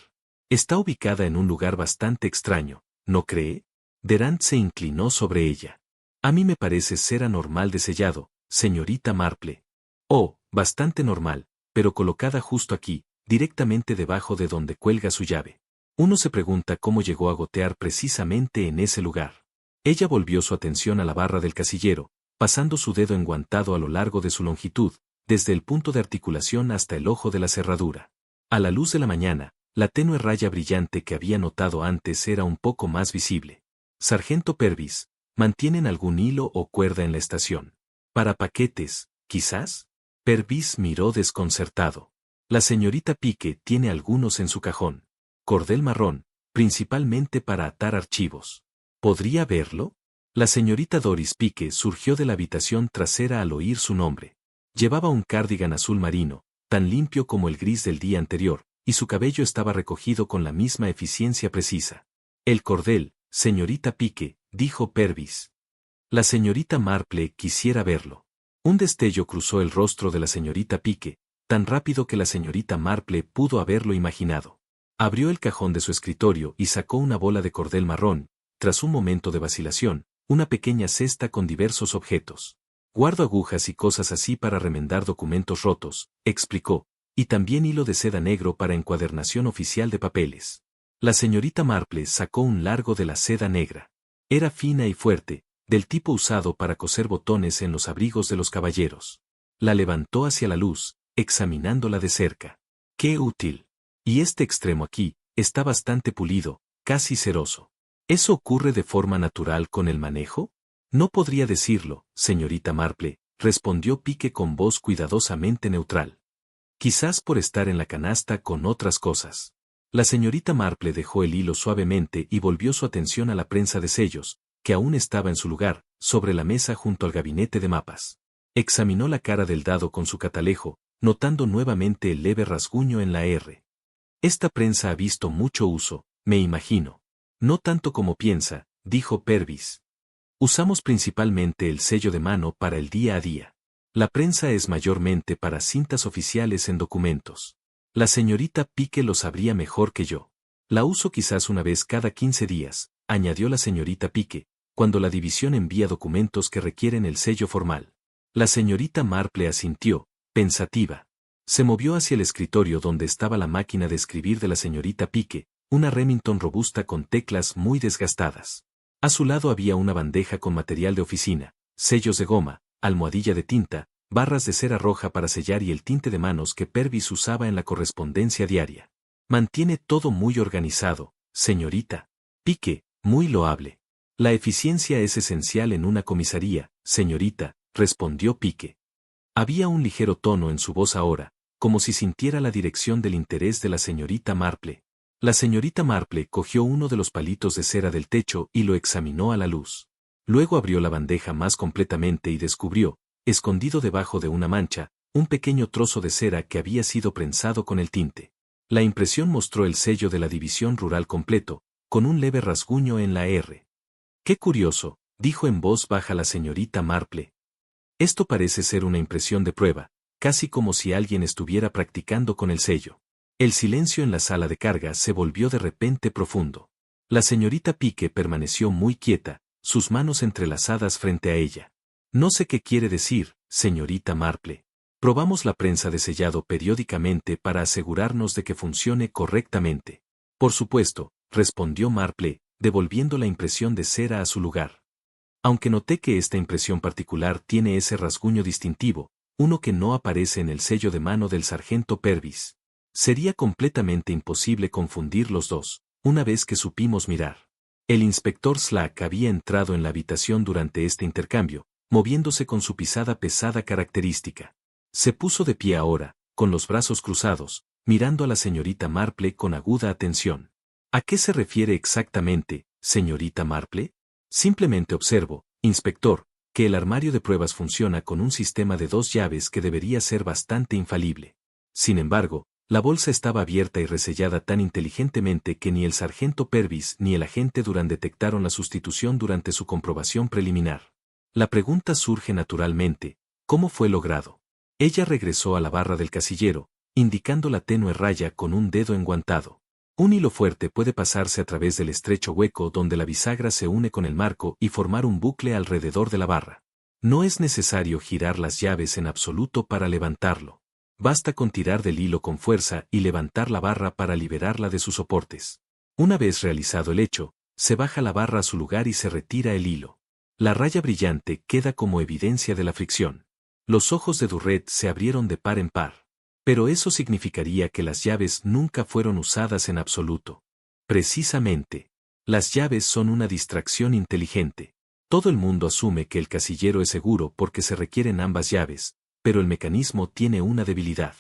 Está ubicada en un lugar bastante extraño, ¿no cree? Durant se inclinó sobre ella. A mí me parece cera normal de sellado, señorita Marple. Oh, bastante normal, pero colocada justo aquí, directamente debajo de donde cuelga su llave. Uno se pregunta cómo llegó a gotear precisamente en ese lugar. Ella volvió su atención a la barra del casillero, pasando su dedo enguantado a lo largo de su longitud, desde el punto de articulación hasta el ojo de la cerradura. A la luz de la mañana, la tenue raya brillante que había notado antes era un poco más visible. Sargento Purvis, ¿mantienen algún hilo o cuerda en la estación? Para paquetes, quizás. Purvis miró desconcertado. La señorita Pique tiene algunos en su cajón. Cordel marrón, principalmente para atar archivos. ¿Podría verlo? La señorita Doris Pique surgió de la habitación trasera al oír su nombre. Llevaba un cardigan azul marino, tan limpio como el gris del día anterior, y su cabello estaba recogido con la misma eficiencia precisa. El cordel, señorita Pique, dijo Purvis. La señorita Marple quisiera verlo. Un destello cruzó el rostro de la señorita Pique, tan rápido que la señorita Marple pudo haberlo imaginado. Abrió el cajón de su escritorio y sacó una bola de cordel marrón. Tras un momento de vacilación, una pequeña cesta con diversos objetos. Guardo agujas y cosas así para remendar documentos rotos, explicó, y también hilo de seda negro para encuadernación oficial de papeles. La señorita Marple sacó un largo de la seda negra. Era fina y fuerte, del tipo usado para coser botones en los abrigos de los caballeros. La levantó hacia la luz, examinándola de cerca. ¡Qué útil! Y este extremo aquí, está bastante pulido, casi ceroso. ¿Eso ocurre de forma natural con el manejo? No podría decirlo, señorita Marple, respondió Pique con voz cuidadosamente neutral. Quizás por estar en la canasta con otras cosas. La señorita Marple dejó el hilo suavemente y volvió su atención a la prensa de sellos, que aún estaba en su lugar, sobre la mesa junto al gabinete de mapas. Examinó la cara del dado con su catalejo, notando nuevamente el leve rasguño en la R. Esta prensa ha visto mucho uso, me imagino. No tanto como piensa, dijo Purvis. Usamos principalmente el sello de mano para el día a día. La prensa es mayormente para cintas oficiales en documentos. La señorita Pique lo sabría mejor que yo. La uso quizás una vez cada 15 días, añadió la señorita Pique, cuando la división envía documentos que requieren el sello formal. La señorita Marple asintió, pensativa. Se movió hacia el escritorio donde estaba la máquina de escribir de la señorita Pique, una Remington robusta con teclas muy desgastadas. A su lado había una bandeja con material de oficina, sellos de goma, almohadilla de tinta, barras de cera roja para sellar y el tinte de manos que Purvis usaba en la correspondencia diaria. Mantiene todo muy organizado, señorita Pique, muy loable. La eficiencia es esencial en una comisaría, señorita, respondió Pique. Había un ligero tono en su voz ahora, como si sintiera la dirección del interés de la señorita Marple. La señorita Marple cogió uno de los palitos de cera del techo y lo examinó a la luz. Luego abrió la bandeja más completamente y descubrió, escondido debajo de una mancha, un pequeño trozo de cera que había sido prensado con el tinte. La impresión mostró el sello de la división rural completo, con un leve rasguño en la R. ¡Qué curioso!, dijo en voz baja la señorita Marple. Esto parece ser una impresión de prueba, casi como si alguien estuviera practicando con el sello. El silencio en la sala de carga se volvió de repente profundo. La señorita Pique permaneció muy quieta, sus manos entrelazadas frente a ella. No sé qué quiere decir, señorita Marple. Probamos la prensa de sellado periódicamente para asegurarnos de que funcione correctamente. Por supuesto, respondió Marple, devolviendo la impresión de cera a su lugar. Aunque noté que esta impresión particular tiene ese rasguño distintivo, uno que no aparece en el sello de mano del sargento Purvis. Sería completamente imposible confundir los dos, una vez que supimos mirar. El inspector Slack había entrado en la habitación durante este intercambio, moviéndose con su pisada pesada característica. Se puso de pie ahora, con los brazos cruzados, mirando a la señorita Marple con aguda atención. ¿A qué se refiere exactamente, señorita Marple? Simplemente observo, inspector, que el armario de pruebas funciona con un sistema de 2 llaves que debería ser bastante infalible. Sin embargo, la bolsa estaba abierta y resellada tan inteligentemente que ni el sargento Purvis ni el agente Durán detectaron la sustitución durante su comprobación preliminar. La pregunta surge naturalmente, ¿cómo fue logrado? Ella regresó a la barra del casillero, indicando la tenue raya con un dedo enguantado. Un hilo fuerte puede pasarse a través del estrecho hueco donde la bisagra se une con el marco y formar un bucle alrededor de la barra. No es necesario girar las llaves en absoluto para levantarlo. Basta con tirar del hilo con fuerza y levantar la barra para liberarla de sus soportes. Una vez realizado el hecho, se baja la barra a su lugar y se retira el hilo. La raya brillante queda como evidencia de la fricción. Los ojos de Durrett se abrieron de par en par. Pero eso significaría que las llaves nunca fueron usadas en absoluto. Precisamente. Las llaves son una distracción inteligente. Todo el mundo asume que el casillero es seguro porque se requieren ambas llaves, pero el mecanismo tiene una debilidad.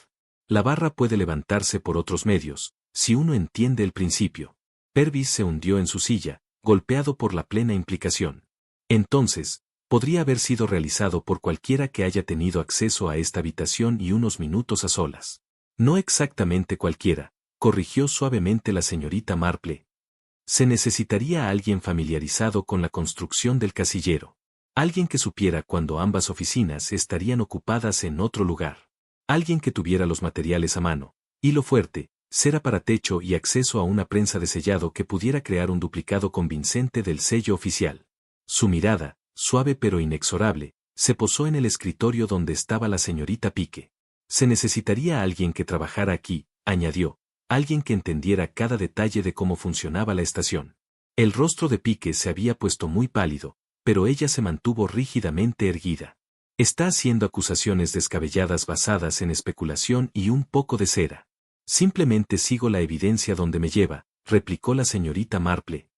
La barra puede levantarse por otros medios, si uno entiende el principio. Purvis se hundió en su silla, golpeado por la plena implicación. Entonces, podría haber sido realizado por cualquiera que haya tenido acceso a esta habitación y unos minutos a solas. No exactamente cualquiera, corrigió suavemente la señorita Marple. Se necesitaría alguien familiarizado con la construcción del casillero. Alguien que supiera cuando ambas oficinas estarían ocupadas en otro lugar. Alguien que tuviera los materiales a mano, hilo fuerte, cera para techo y acceso a una prensa de sellado que pudiera crear un duplicado convincente del sello oficial. Su mirada, suave pero inexorable, se posó en el escritorio donde estaba la señorita Pique. Se necesitaría alguien que trabajara aquí, añadió, alguien que entendiera cada detalle de cómo funcionaba la estación. El rostro de Pique se había puesto muy pálido, pero ella se mantuvo rígidamente erguida. Está haciendo acusaciones descabelladas basadas en especulación y un poco de cera. Simplemente sigo la evidencia donde me lleva, replicó la señorita Marple.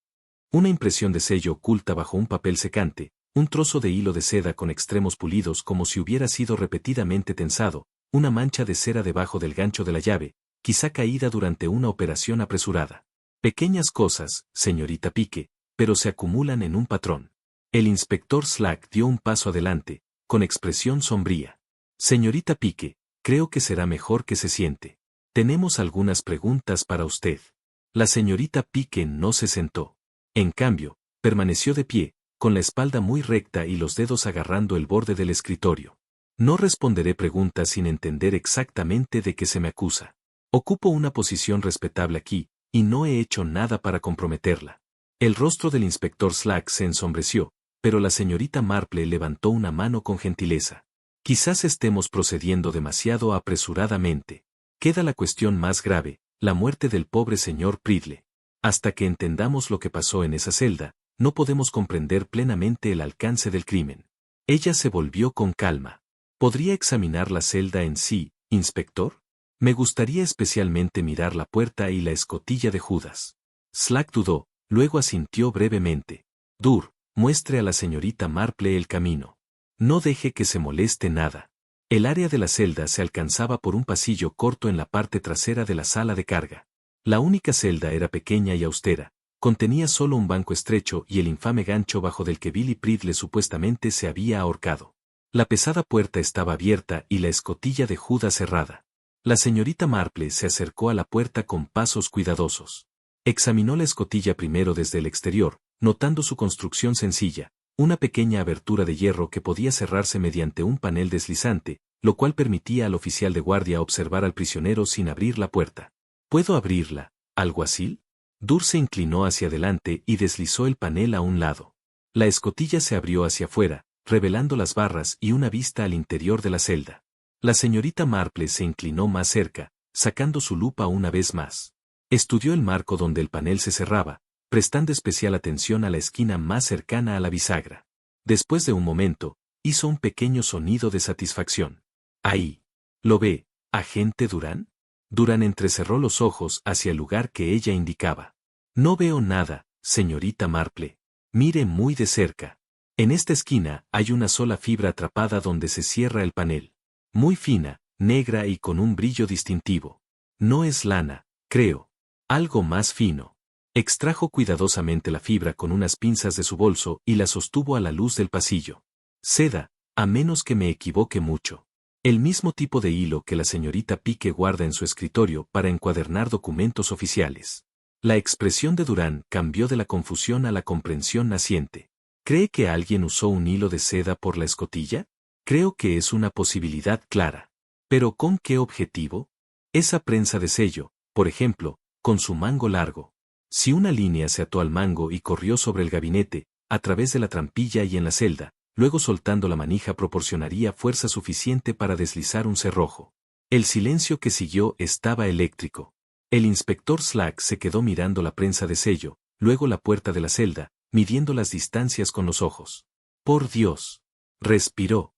Una impresión de sello oculta bajo un papel secante, un trozo de hilo de seda con extremos pulidos como si hubiera sido repetidamente tensado, una mancha de cera debajo del gancho de la llave, quizá caída durante una operación apresurada. Pequeñas cosas, señorita Pique, pero se acumulan en un patrón. El inspector Slack dio un paso adelante, con expresión sombría. Señorita Pique, creo que será mejor que se siente. Tenemos algunas preguntas para usted. La señorita Pique no se sentó. En cambio, permaneció de pie, con la espalda muy recta y los dedos agarrando el borde del escritorio. No responderé preguntas sin entender exactamente de qué se me acusa. Ocupo una posición respetable aquí, y no he hecho nada para comprometerla. El rostro del inspector Slack se ensombreció, pero la señorita Marple levantó una mano con gentileza. Quizás estemos procediendo demasiado apresuradamente. Queda la cuestión más grave, la muerte del pobre señor Pridle. Hasta que entendamos lo que pasó en esa celda, no podemos comprender plenamente el alcance del crimen. Ella se volvió con calma. ¿Podría examinar la celda en sí, inspector? Me gustaría especialmente mirar la puerta y la escotilla de Judas. Slack dudó, luego asintió brevemente. Muestre a la señorita Marple el camino. No deje que se moleste nada. El área de la celda se alcanzaba por un pasillo corto en la parte trasera de la sala de carga. La única celda era pequeña y austera, contenía solo un banco estrecho y el infame gancho bajo del que Billy Pridle supuestamente se había ahorcado. La pesada puerta estaba abierta y la escotilla de Judas cerrada. La señorita Marple se acercó a la puerta con pasos cuidadosos. Examinó la escotilla primero desde el exterior, notando su construcción sencilla, una pequeña abertura de hierro que podía cerrarse mediante un panel deslizante, lo cual permitía al oficial de guardia observar al prisionero sin abrir la puerta. ¿Puedo abrirla, alguacil? Se inclinó hacia adelante y deslizó el panel a un lado. La escotilla se abrió hacia afuera, revelando las barras y una vista al interior de la celda. La señorita Marple se inclinó más cerca, sacando su lupa una vez más. Estudió el marco donde el panel se cerraba, prestando especial atención a la esquina más cercana a la bisagra. Después de un momento, hizo un pequeño sonido de satisfacción. Ahí. ¿Lo ve, agente Durán? Durán entrecerró los ojos hacia el lugar que ella indicaba. No veo nada, señorita Marple. Mire muy de cerca. En esta esquina hay una sola fibra atrapada donde se cierra el panel. Muy fina, negra y con un brillo distintivo. No es lana, creo. Algo más fino. Extrajo cuidadosamente la fibra con unas pinzas de su bolso y la sostuvo a la luz del pasillo. Seda, a menos que me equivoque mucho. El mismo tipo de hilo que la señorita Pique guarda en su escritorio para encuadernar documentos oficiales. La expresión de Durán cambió de la confusión a la comprensión naciente. ¿Cree que alguien usó un hilo de seda por la escotilla? Creo que es una posibilidad clara. ¿Pero con qué objetivo? Esa prensa de sello, por ejemplo, con su mango largo. Si una línea se ató al mango y corrió sobre el gabinete, a través de la trampilla y en la celda, luego soltando la manija proporcionaría fuerza suficiente para deslizar un cerrojo. El silencio que siguió estaba eléctrico. El inspector Slack se quedó mirando la prensa de sello, luego la puerta de la celda, midiendo las distancias con los ojos. Por Dios. Respiró.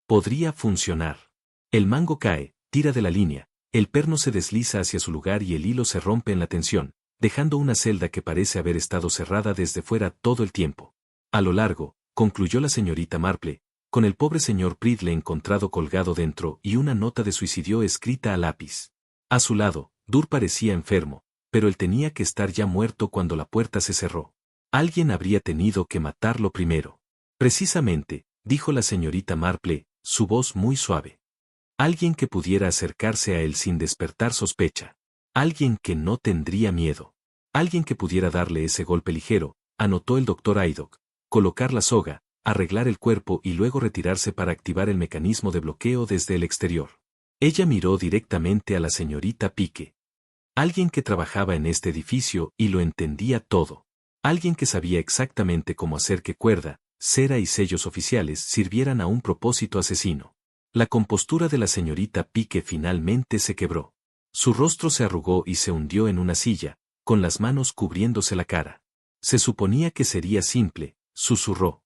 Podría funcionar. El mango cae, tira de la línea, el perno se desliza hacia su lugar y el hilo se rompe en la tensión, dejando una celda que parece haber estado cerrada desde fuera todo el tiempo. A lo largo, concluyó la señorita Marple, con el pobre señor Pridle encontrado colgado dentro y una nota de suicidio escrita a lápiz. A su lado, Dur parecía enfermo, pero él tenía que estar ya muerto cuando la puerta se cerró. Alguien habría tenido que matarlo primero. Precisamente, dijo la señorita Marple, su voz muy suave. Alguien que pudiera acercarse a él sin despertar sospecha. Alguien que no tendría miedo. Alguien que pudiera darle ese golpe ligero, anotó el doctor Haydock, colocar la soga, arreglar el cuerpo y luego retirarse para activar el mecanismo de bloqueo desde el exterior. Ella miró directamente a la señorita Pique. Alguien que trabajaba en este edificio y lo entendía todo. Alguien que sabía exactamente cómo hacer que cuerda, cera y sellos oficiales sirvieran a un propósito asesino. La compostura de la señorita Pique finalmente se quebró. Su rostro se arrugó y se hundió en una silla, con las manos cubriéndose la cara. Se suponía que sería simple, susurró.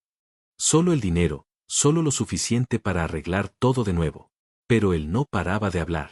Solo el dinero, solo lo suficiente para arreglar todo de nuevo. Pero él no paraba de hablar.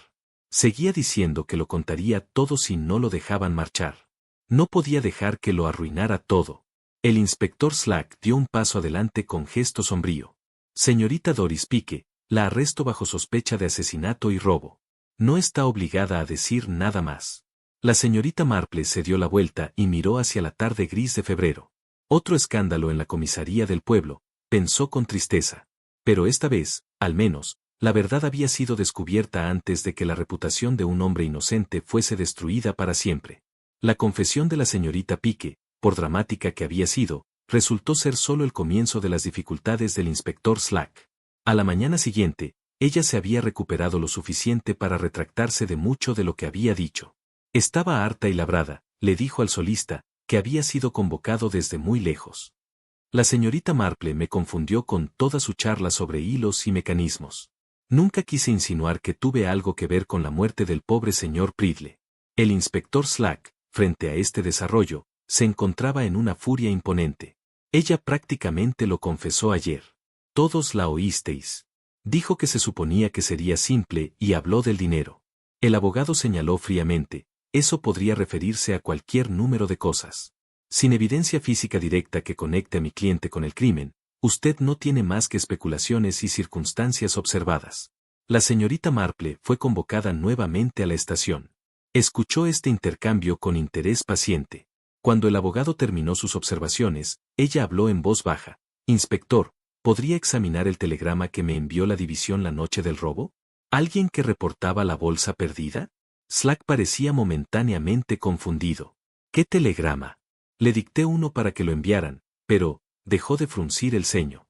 Seguía diciendo que lo contaría todo si no lo dejaban marchar. No podía dejar que lo arruinara todo. El inspector Slack dio un paso adelante con gesto sombrío. Señorita Doris Pique, la arresto bajo sospecha de asesinato y robo. No está obligada a decir nada más. La señorita Marple se dio la vuelta y miró hacia la tarde gris de febrero. Otro escándalo en la comisaría del pueblo, pensó con tristeza. Pero esta vez, al menos, la verdad había sido descubierta antes de que la reputación de un hombre inocente fuese destruida para siempre. La confesión de la señorita Pique, por dramática que había sido, resultó ser solo el comienzo de las dificultades del inspector Slack. A la mañana siguiente, ella se había recuperado lo suficiente para retractarse de mucho de lo que había dicho. Estaba harta y labrada, le dijo al solista, que había sido convocado desde muy lejos. La señorita Marple me confundió con toda su charla sobre hilos y mecanismos. Nunca quise insinuar que tuve algo que ver con la muerte del pobre señor Pridle. El inspector Slack, frente a este desarrollo, se encontraba en una furia imponente. Ella prácticamente lo confesó ayer. Todos la oísteis. Dijo que se suponía que sería simple y habló del dinero. El abogado señaló fríamente, eso podría referirse a cualquier número de cosas. Sin evidencia física directa que conecte a mi cliente con el crimen, usted no tiene más que especulaciones y circunstancias observadas. La señorita Marple fue convocada nuevamente a la estación. Escuchó este intercambio con interés paciente. Cuando el abogado terminó sus observaciones, ella habló en voz baja. Inspector, ¿podría examinar el telegrama que me envió la división la noche del robo? ¿Alguien que reportaba la bolsa perdida? Slack parecía momentáneamente confundido. ¿Qué telegrama? Le dicté uno para que lo enviaran, pero, dejó de fruncir el ceño.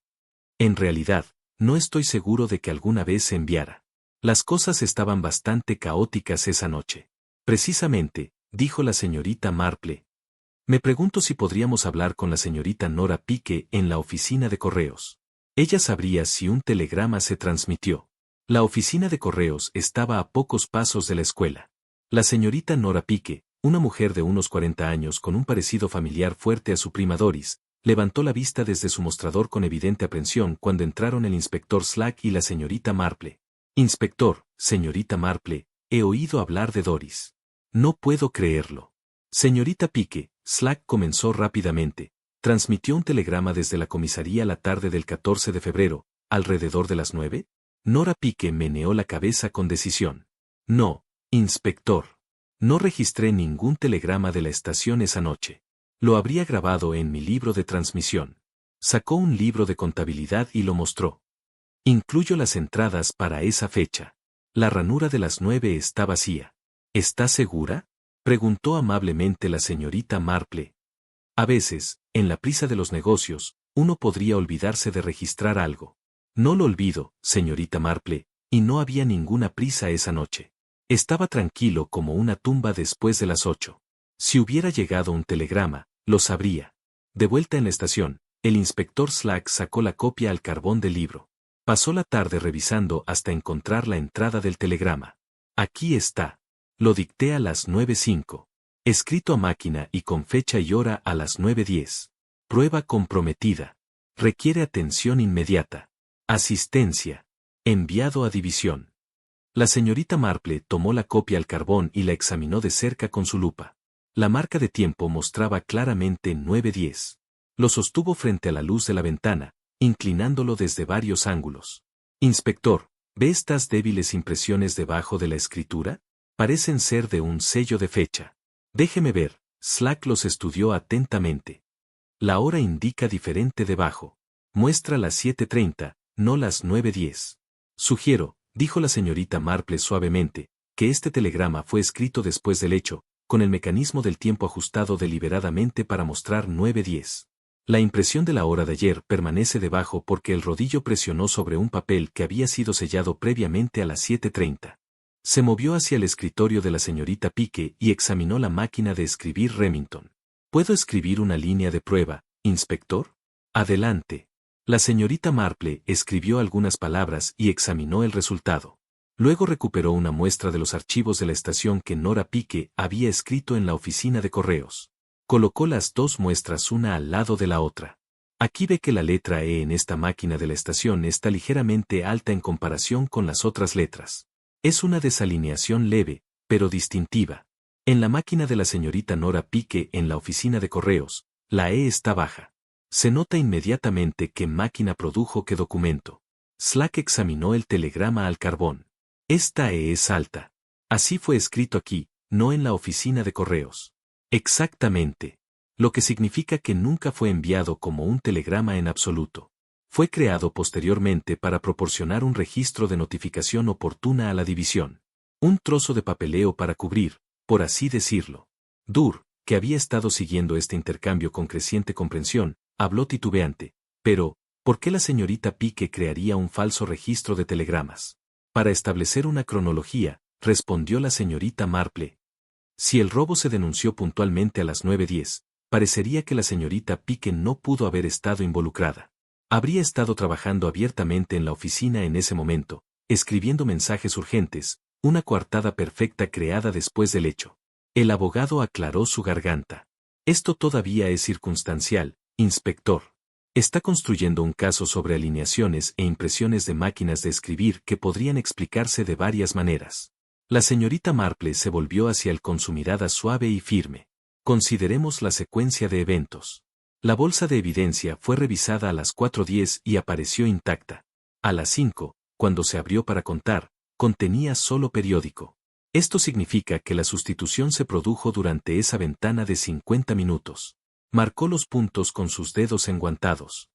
En realidad, no estoy seguro de que alguna vez se enviara. Las cosas estaban bastante caóticas esa noche. Precisamente, dijo la señorita Marple. Me pregunto si podríamos hablar con la señorita Nora Pique en la oficina de correos. Ella sabría si un telegrama se transmitió. La oficina de correos estaba a pocos pasos de la escuela. La señorita Nora Pique, una mujer de unos 40 años con un parecido familiar fuerte a su prima Doris, levantó la vista desde su mostrador con evidente aprensión cuando entraron el inspector Slack y la señorita Marple. Inspector, señorita Marple, he oído hablar de Doris. No puedo creerlo. Señorita Pique, Slack comenzó rápidamente. ¿Transmitió un telegrama desde la comisaría la tarde del 14 de febrero, alrededor de las 9? Nora Pique meneó la cabeza con decisión. No, inspector. No registré ningún telegrama de la estación esa noche. Lo habría grabado en mi libro de transmisión. Sacó un libro de contabilidad y lo mostró. Incluyo las entradas para esa fecha. La ranura de las 9 está vacía. ¿Está segura? Preguntó amablemente la señorita Marple. A veces, en la prisa de los negocios, uno podría olvidarse de registrar algo. No lo olvido, señorita Marple, y no había ninguna prisa esa noche. Estaba tranquilo como una tumba después de las 8. Si hubiera llegado un telegrama, lo sabría. De vuelta en la estación, El inspector Slack sacó la copia al carbón del libro. Pasó la tarde revisando hasta encontrar la entrada del telegrama. Aquí está. Lo dicté a las 9:05. Escrito a máquina y con fecha y hora a las 9:10. Prueba comprometida. Requiere atención inmediata. Asistencia. Enviado a división. La señorita Marple tomó la copia al carbón y la examinó de cerca con su lupa. La marca de tiempo mostraba claramente 9:10. Lo sostuvo frente a la luz de la ventana, inclinándolo desde varios ángulos. Inspector, ¿ve estas débiles impresiones debajo de la escritura? Parecen ser de un sello de fecha. Déjeme ver. Slack los estudió atentamente. La hora indica diferente debajo. Muestra las 7:30, no las 9:10. Sugiero, dijo la señorita Marple suavemente, que este telegrama fue escrito después del hecho, con el mecanismo del tiempo ajustado deliberadamente para mostrar 9:10. La impresión de la hora de ayer permanece debajo porque el rodillo presionó sobre un papel que había sido sellado previamente a las 7:30. Se movió hacia el escritorio de la señorita Pique y examinó la máquina de escribir Remington. ¿Puedo escribir una línea de prueba, inspector? Adelante. La señorita Marple escribió algunas palabras y examinó el resultado. Luego recuperó una muestra de los archivos de la estación que Nora Pique había escrito en la oficina de correos. Colocó las dos muestras una al lado de la otra. Aquí ve que la letra E en esta máquina de la estación está ligeramente alta en comparación con las otras letras. Es una desalineación leve, pero distintiva. En la máquina de la señorita Nora Pique en la oficina de correos, la E está baja. Se nota inmediatamente qué máquina produjo qué documento. Slack examinó el telegrama al carbón. Esta E es alta. Así fue escrito aquí, no en la oficina de correos. Exactamente. Lo que significa que nunca fue enviado como un telegrama en absoluto. Fue creado posteriormente para proporcionar un registro de notificación oportuna a la división. Un trozo de papeleo para cubrir, por así decirlo. Durr, que había estado siguiendo este intercambio con creciente comprensión, habló titubeante. Pero, ¿por qué la señorita Pique crearía un falso registro de telegramas? Para establecer una cronología, respondió la señorita Marple. Si el robo se denunció puntualmente a las 9:10, parecería que la señorita Pique no pudo haber estado involucrada. Habría estado trabajando abiertamente en la oficina en ese momento, escribiendo mensajes urgentes, una coartada perfecta creada después del hecho. El abogado aclaró su garganta. Esto todavía es circunstancial, inspector. Está construyendo un caso sobre alineaciones e impresiones de máquinas de escribir que podrían explicarse de varias maneras. La señorita Marple se volvió hacia él con su mirada suave y firme. Consideremos la secuencia de eventos. La bolsa de evidencia fue revisada a las 4:10 y apareció intacta. A las 5, cuando se abrió para contar, contenía solo periódico. Esto significa que la sustitución se produjo durante esa ventana de 50 minutos. Marcó los puntos con sus dedos enguantados.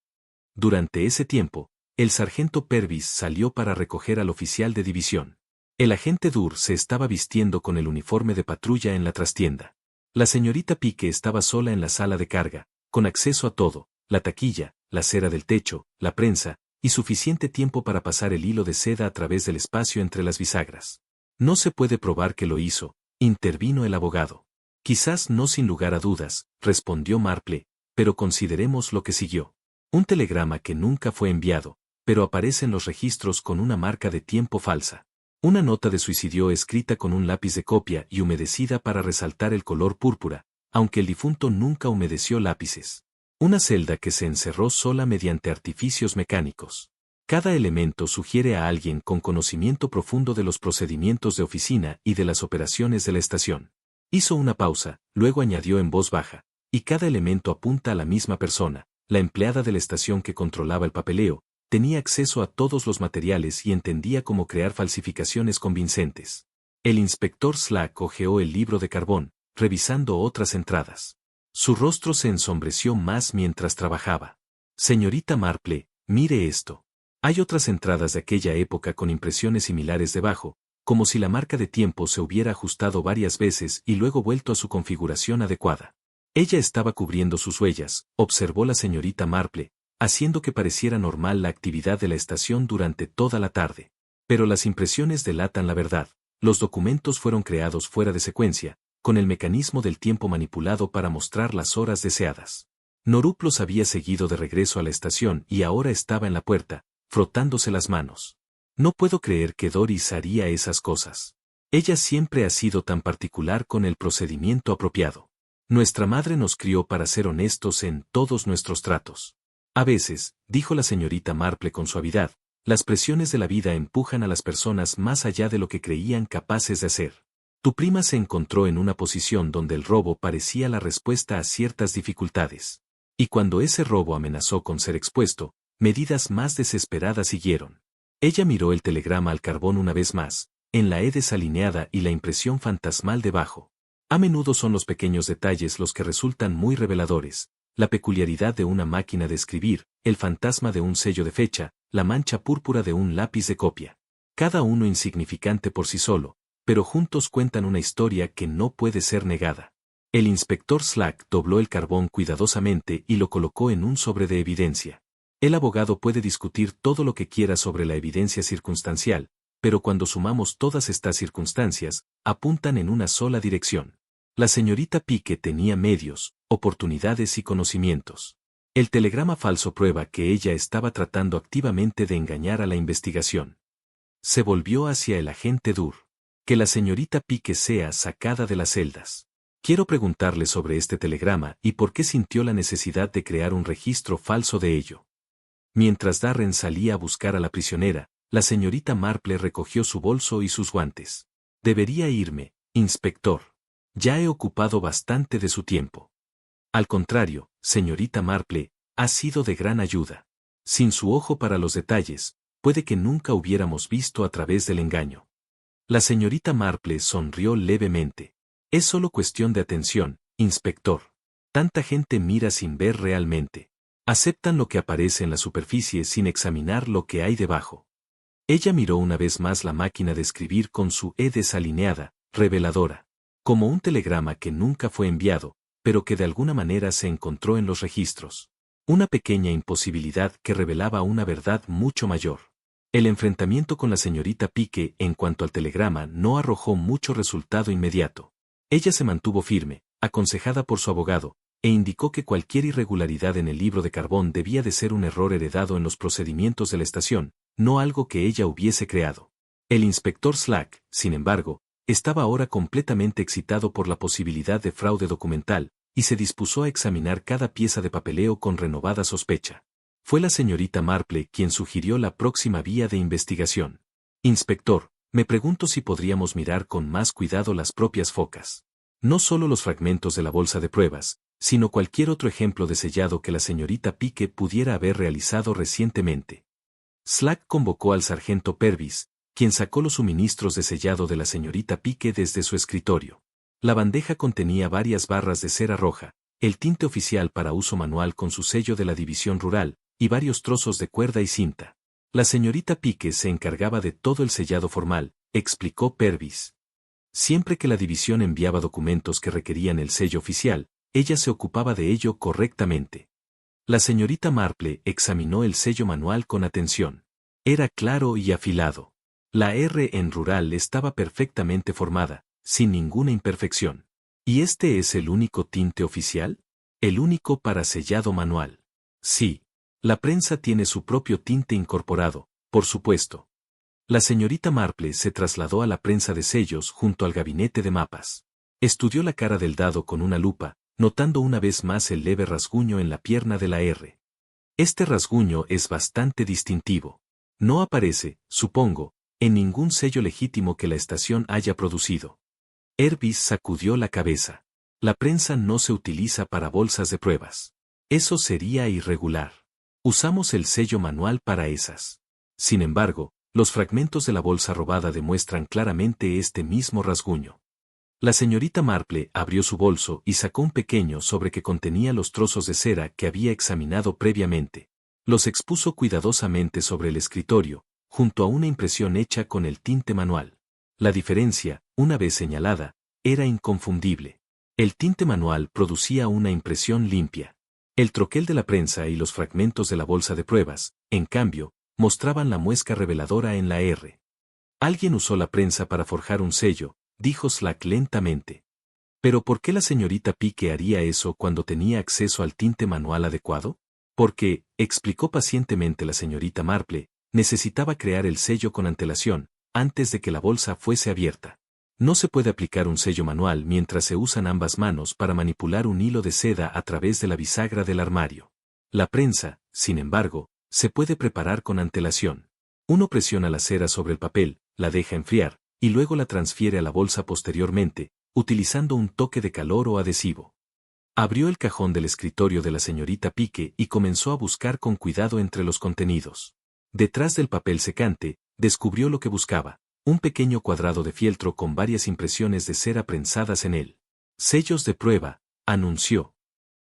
Durante ese tiempo, el sargento Purvis salió para recoger al oficial de división. El agente Durr se estaba vistiendo con el uniforme de patrulla en la trastienda. La señorita Pique estaba sola en la sala de carga, con acceso a todo, la taquilla, la cera del techo, la prensa, y suficiente tiempo para pasar el hilo de seda a través del espacio entre las bisagras. No se puede probar que lo hizo, intervino el abogado. Quizás no sin lugar a dudas, respondió Marple, pero consideremos lo que siguió. Un telegrama que nunca fue enviado, pero aparece en los registros con una marca de tiempo falsa. Una nota de suicidio escrita con un lápiz de copia y humedecida para resaltar el color púrpura, aunque el difunto nunca humedeció lápices. Una celda que se encerró sola mediante artificios mecánicos. Cada elemento sugiere a alguien con conocimiento profundo de los procedimientos de oficina y de las operaciones de la estación. Hizo una pausa, luego añadió en voz baja, y cada elemento apunta a la misma persona, la empleada de la estación que controlaba el papeleo, tenía acceso a todos los materiales y entendía cómo crear falsificaciones convincentes. El inspector Slack hojeó el libro de carbón, revisando otras entradas. Su rostro se ensombreció más mientras trabajaba. Señorita Marple, mire esto. Hay otras entradas de aquella época con impresiones similares debajo, como si la marca de tiempo se hubiera ajustado varias veces y luego vuelto a su configuración adecuada. Ella estaba cubriendo sus huellas, observó la señorita Marple, haciendo que pareciera normal la actividad de la estación durante toda la tarde. Pero las impresiones delatan la verdad. Los documentos fueron creados fuera de secuencia, con el mecanismo del tiempo manipulado para mostrar las horas deseadas. Norup los había seguido de regreso a la estación y ahora estaba en la puerta, frotándose las manos. No puedo creer que Doris haría esas cosas. Ella siempre ha sido tan particular con el procedimiento apropiado. Nuestra madre nos crió para ser honestos en todos nuestros tratos. A veces, dijo la señorita Marple con suavidad, las presiones de la vida empujan a las personas más allá de lo que creían capaces de hacer. Tu prima se encontró en una posición donde el robo parecía la respuesta a ciertas dificultades. Y cuando ese robo amenazó con ser expuesto, medidas más desesperadas siguieron. Ella miró el telegrama al carbón una vez más, en la E desalineada y la impresión fantasmal debajo. A menudo son los pequeños detalles los que resultan muy reveladores, la peculiaridad de una máquina de escribir, el fantasma de un sello de fecha, la mancha púrpura de un lápiz de copia. Cada uno insignificante por sí solo, pero juntos cuentan una historia que no puede ser negada. El inspector Slack dobló el carbón cuidadosamente y lo colocó en un sobre de evidencia. El abogado puede discutir todo lo que quiera sobre la evidencia circunstancial, pero cuando sumamos todas estas circunstancias, apuntan en una sola dirección. La señorita Pique tenía medios, oportunidades y conocimientos. El telegrama falso prueba que ella estaba tratando activamente de engañar a la investigación. Se volvió hacia el agente Durr. Que la señorita Pique sea sacada de las celdas. Quiero preguntarle sobre este telegrama y por qué sintió la necesidad de crear un registro falso de ello. Mientras Darren salía a buscar a la prisionera, la señorita Marple recogió su bolso y sus guantes. Debería irme, inspector. Ya he ocupado bastante de su tiempo. Al contrario, señorita Marple, ha sido de gran ayuda. Sin su ojo para los detalles, puede que nunca hubiéramos visto a través del engaño. La señorita Marple sonrió levemente. Es solo cuestión de atención, inspector. Tanta gente mira sin ver realmente. Aceptan lo que aparece en la superficie sin examinar lo que hay debajo. Ella miró una vez más la máquina de escribir con su E desalineada, reveladora. Como un telegrama que nunca fue enviado, pero que de alguna manera se encontró en los registros. Una pequeña imposibilidad que revelaba una verdad mucho mayor. El enfrentamiento con la señorita Pique en cuanto al telegrama no arrojó mucho resultado inmediato. Ella se mantuvo firme, aconsejada por su abogado, e indicó que cualquier irregularidad en el libro de carbón debía de ser un error heredado en los procedimientos de la estación, no algo que ella hubiese creado. El inspector Slack, sin embargo, estaba ahora completamente excitado por la posibilidad de fraude documental, y se dispuso a examinar cada pieza de papeleo con renovada sospecha. Fue la señorita Marple quien sugirió la próxima vía de investigación. Inspector, me pregunto si podríamos mirar con más cuidado las propias focas. No solo los fragmentos de la bolsa de pruebas, sino cualquier otro ejemplo de sellado que la señorita Pique pudiera haber realizado recientemente. Slack convocó al sargento Purvis, quien sacó los suministros de sellado de la señorita Pique desde su escritorio. La bandeja contenía varias barras de cera roja, el tinte oficial para uso manual con su sello de la división rural, y varios trozos de cuerda y cinta. La señorita Pique se encargaba de todo el sellado formal, explicó Purvis. Siempre que la división enviaba documentos que requerían el sello oficial, ella se ocupaba de ello correctamente. La señorita Marple examinó el sello manual con atención. Era claro y afilado. La R en rural estaba perfectamente formada, sin ninguna imperfección. ¿Y este es el único tinte oficial? ¿El único para sellado manual? Sí. La prensa tiene su propio tinte incorporado, por supuesto. La señorita Marple se trasladó a la prensa de sellos junto al gabinete de mapas. Estudió la cara del dado con una lupa, notando una vez más el leve rasguño en la pierna de la R. Este rasguño es bastante distintivo. No aparece, supongo, en ningún sello legítimo que la estación haya producido. Purvis sacudió la cabeza. La prensa no se utiliza para bolsas de pruebas. Eso sería irregular. Usamos el sello manual para esas. Sin embargo, los fragmentos de la bolsa robada demuestran claramente este mismo rasguño. La señorita Marple abrió su bolso y sacó un pequeño sobre que contenía los trozos de cera que había examinado previamente. Los expuso cuidadosamente sobre el escritorio, junto a una impresión hecha con el tinte manual. La diferencia, una vez señalada, era inconfundible. El tinte manual producía una impresión limpia. El troquel de la prensa y los fragmentos de la bolsa de pruebas, en cambio, mostraban la muesca reveladora en la R. Alguien usó la prensa para forjar un sello, dijo Slack lentamente. ¿Pero por qué la señorita Pique haría eso cuando tenía acceso al tinte manual adecuado? Porque, explicó pacientemente la señorita Marple, necesitaba crear el sello con antelación, antes de que la bolsa fuese abierta. No se puede aplicar un sello manual mientras se usan ambas manos para manipular un hilo de seda a través de la bisagra del armario. La prensa, sin embargo, se puede preparar con antelación. Uno presiona la cera sobre el papel, la deja enfriar, y luego la transfiere a la bolsa posteriormente, utilizando un toque de calor o adhesivo. Abrió el cajón del escritorio de la señorita Pique y comenzó a buscar con cuidado entre los contenidos. Detrás del papel secante, descubrió lo que buscaba, un pequeño cuadrado de fieltro con varias impresiones de cera prensadas en él. Sellos de prueba, anunció.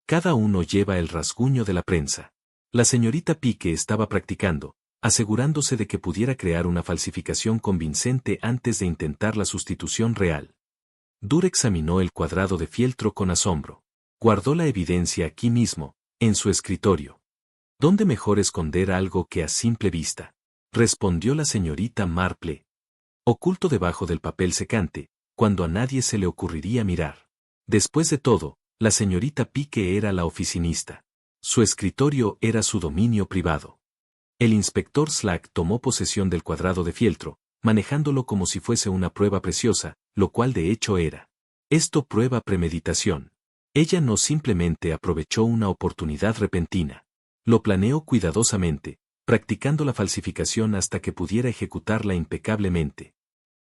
Cada uno lleva el rasguño de la prensa. La señorita Pique estaba practicando, asegurándose de que pudiera crear una falsificación convincente antes de intentar la sustitución real. Dur examinó el cuadrado de fieltro con asombro. Guardó la evidencia aquí mismo, en su escritorio. ¿Dónde mejor esconder algo que a simple vista? Respondió la señorita Marple. Oculto debajo del papel secante, cuando a nadie se le ocurriría mirar. Después de todo, la señorita Pique era la oficinista. Su escritorio era su dominio privado. El inspector Slack tomó posesión del cuadrado de fieltro, manejándolo como si fuese una prueba preciosa, lo cual de hecho era. Esto prueba premeditación. Ella no simplemente aprovechó una oportunidad repentina. Lo planeó cuidadosamente, practicando la falsificación hasta que pudiera ejecutarla impecablemente.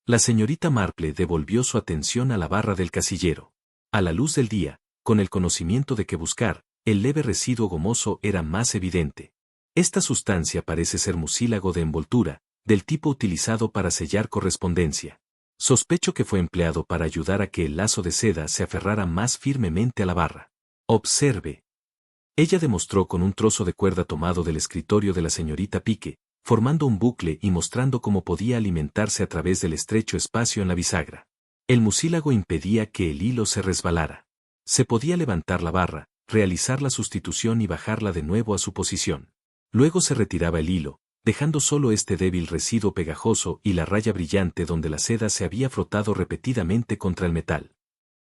La señorita Marple devolvió su atención a la barra del casillero. A la luz del día, con el conocimiento de que buscar, el leve residuo gomoso era más evidente. Esta sustancia parece ser mucílago de envoltura, del tipo utilizado para sellar correspondencia. Sospecho que fue empleado para ayudar a que el lazo de seda se aferrara más firmemente a la barra. Observe. Ella demostró con un trozo de cuerda tomado del escritorio de la señorita Pique, formando un bucle y mostrando cómo podía alimentarse a través del estrecho espacio en la bisagra. El mucílago impedía que el hilo se resbalara. Se podía levantar la barra, realizar la sustitución y bajarla de nuevo a su posición. Luego se retiraba el hilo, dejando solo este débil residuo pegajoso y la raya brillante donde la seda se había frotado repetidamente contra el metal.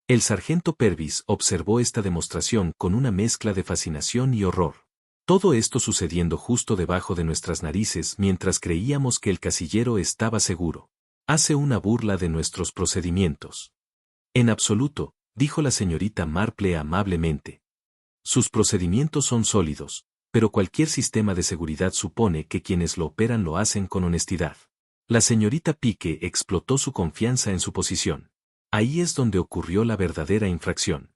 El sargento Purvis observó esta demostración con una mezcla de fascinación y horror. Todo esto sucediendo justo debajo de nuestras narices mientras creíamos que el casillero estaba seguro. Hace una burla de nuestros procedimientos. En absoluto, dijo la señorita Marple amablemente. Sus procedimientos son sólidos, pero cualquier sistema de seguridad supone que quienes lo operan lo hacen con honestidad. La señorita Pique explotó su confianza en su posición. Ahí es donde ocurrió la verdadera infracción.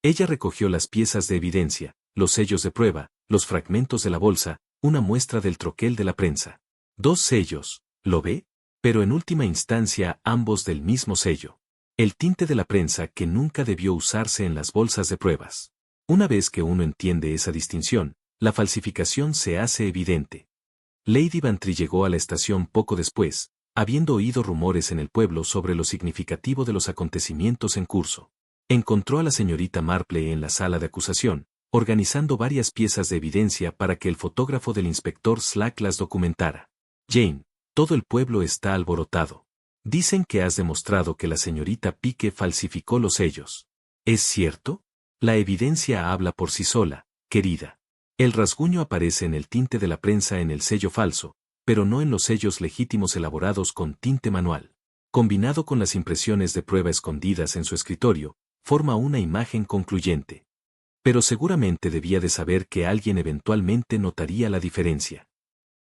Ella recogió las piezas de evidencia, los sellos de prueba, los fragmentos de la bolsa, una muestra del troquel de la prensa. 2 sellos, ¿lo ve? Pero en última instancia ambos del mismo sello. El tinte de la prensa que nunca debió usarse en las bolsas de pruebas. Una vez que uno entiende esa distinción, la falsificación se hace evidente. Lady Bantry llegó a la estación poco después, habiendo oído rumores en el pueblo sobre lo significativo de los acontecimientos en curso. Encontró a la señorita Marple en la sala de acusación, organizando varias piezas de evidencia para que el fotógrafo del inspector Slack las documentara. Jane, todo el pueblo está alborotado. Dicen que has demostrado que la señorita Pique falsificó los sellos. ¿Es cierto? La evidencia habla por sí sola, querida. El rasguño aparece en el tinte de la prensa en el sello falso, pero no en los sellos legítimos elaborados con tinte manual. Combinado con las impresiones de prueba escondidas en su escritorio, forma una imagen concluyente. Pero seguramente debía de saber que alguien eventualmente notaría la diferencia.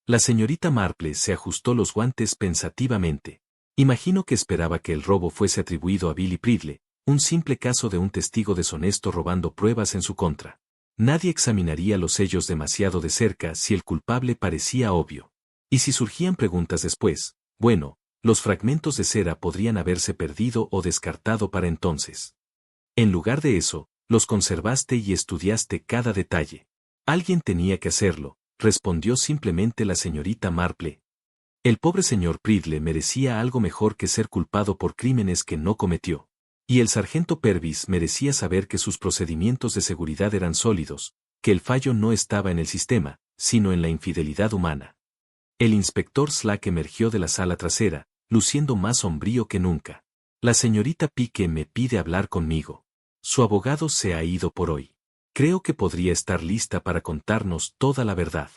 La señorita Marple se ajustó los guantes pensativamente. Imagino que esperaba que el robo fuese atribuido a Billy Pridle, un simple caso de un testigo deshonesto robando pruebas en su contra. Nadie examinaría los sellos demasiado de cerca si el culpable parecía obvio. Y si surgían preguntas después, bueno, los fragmentos de cera podrían haberse perdido o descartado para entonces. En lugar de eso, los conservaste y estudiaste cada detalle. Alguien tenía que hacerlo, respondió simplemente la señorita Marple. El pobre señor Pridle merecía algo mejor que ser culpado por crímenes que no cometió. Y el sargento Purvis merecía saber que sus procedimientos de seguridad eran sólidos, que el fallo no estaba en el sistema, sino en la infidelidad humana. El inspector Slack emergió de la sala trasera, luciendo más sombrío que nunca. La señorita Pike me pide hablar conmigo. Su abogado se ha ido por hoy. Creo que podría estar lista para contarnos toda la verdad.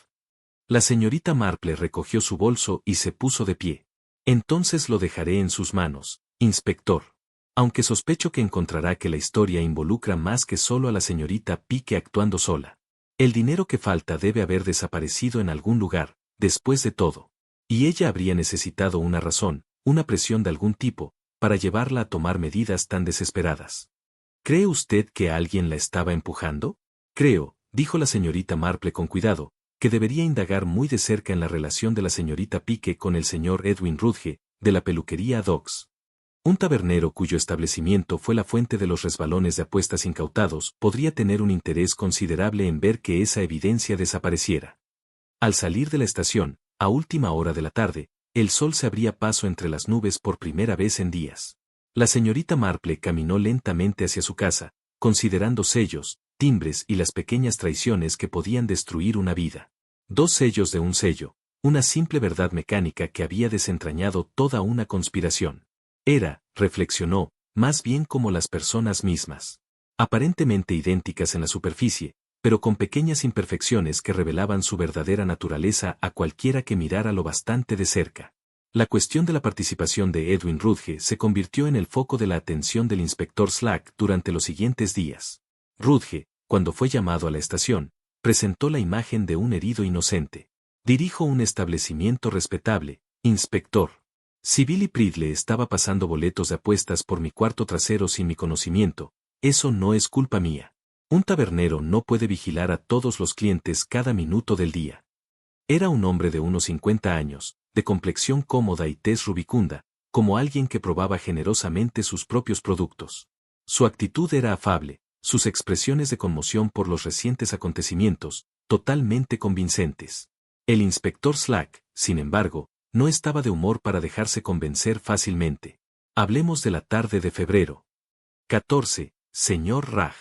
La señorita Marple recogió su bolso y se puso de pie. Entonces lo dejaré en sus manos, inspector. Aunque sospecho que encontrará que la historia involucra más que solo a la señorita Pike actuando sola. El dinero que falta debe haber desaparecido en algún lugar, después de todo. Y ella habría necesitado una razón, una presión de algún tipo, para llevarla a tomar medidas tan desesperadas. ¿Cree usted que alguien la estaba empujando? Creo, dijo la señorita Marple con cuidado, que debería indagar muy de cerca en la relación de la señorita Pike con el señor Edwin Rudge, de la peluquería Dogs. Un tabernero cuyo establecimiento fue la fuente de los resbalones de apuestas incautados podría tener un interés considerable en ver que esa evidencia desapareciera. Al salir de la estación, a última hora de la tarde, el sol se abría paso entre las nubes por primera vez en días. La señorita Marple caminó lentamente hacia su casa, considerando sellos, timbres y las pequeñas traiciones que podían destruir una vida. 2 sellos de un sello, una simple verdad mecánica que había desentrañado toda una conspiración. Era, reflexionó, más bien como las personas mismas. Aparentemente idénticas en la superficie, pero con pequeñas imperfecciones que revelaban su verdadera naturaleza a cualquiera que mirara lo bastante de cerca. La cuestión de la participación de Edwin Rudge se convirtió en el foco de la atención del inspector Slack durante los siguientes días. Rudge, cuando fue llamado a la estación, presentó la imagen de un herido inocente. Dirijo un establecimiento respetable, inspector. Si Billy Pridle estaba pasando boletos de apuestas por mi cuarto trasero sin mi conocimiento, eso no es culpa mía. Un tabernero no puede vigilar a todos los clientes cada minuto del día. Era un hombre de unos 50 años, de complexión cómoda y tez rubicunda, como alguien que probaba generosamente sus propios productos. Su actitud era afable, sus expresiones de conmoción por los recientes acontecimientos, totalmente convincentes. El inspector Slack, sin embargo, no estaba de humor para dejarse convencer fácilmente. Hablemos de la tarde de febrero. 14, señor Raj.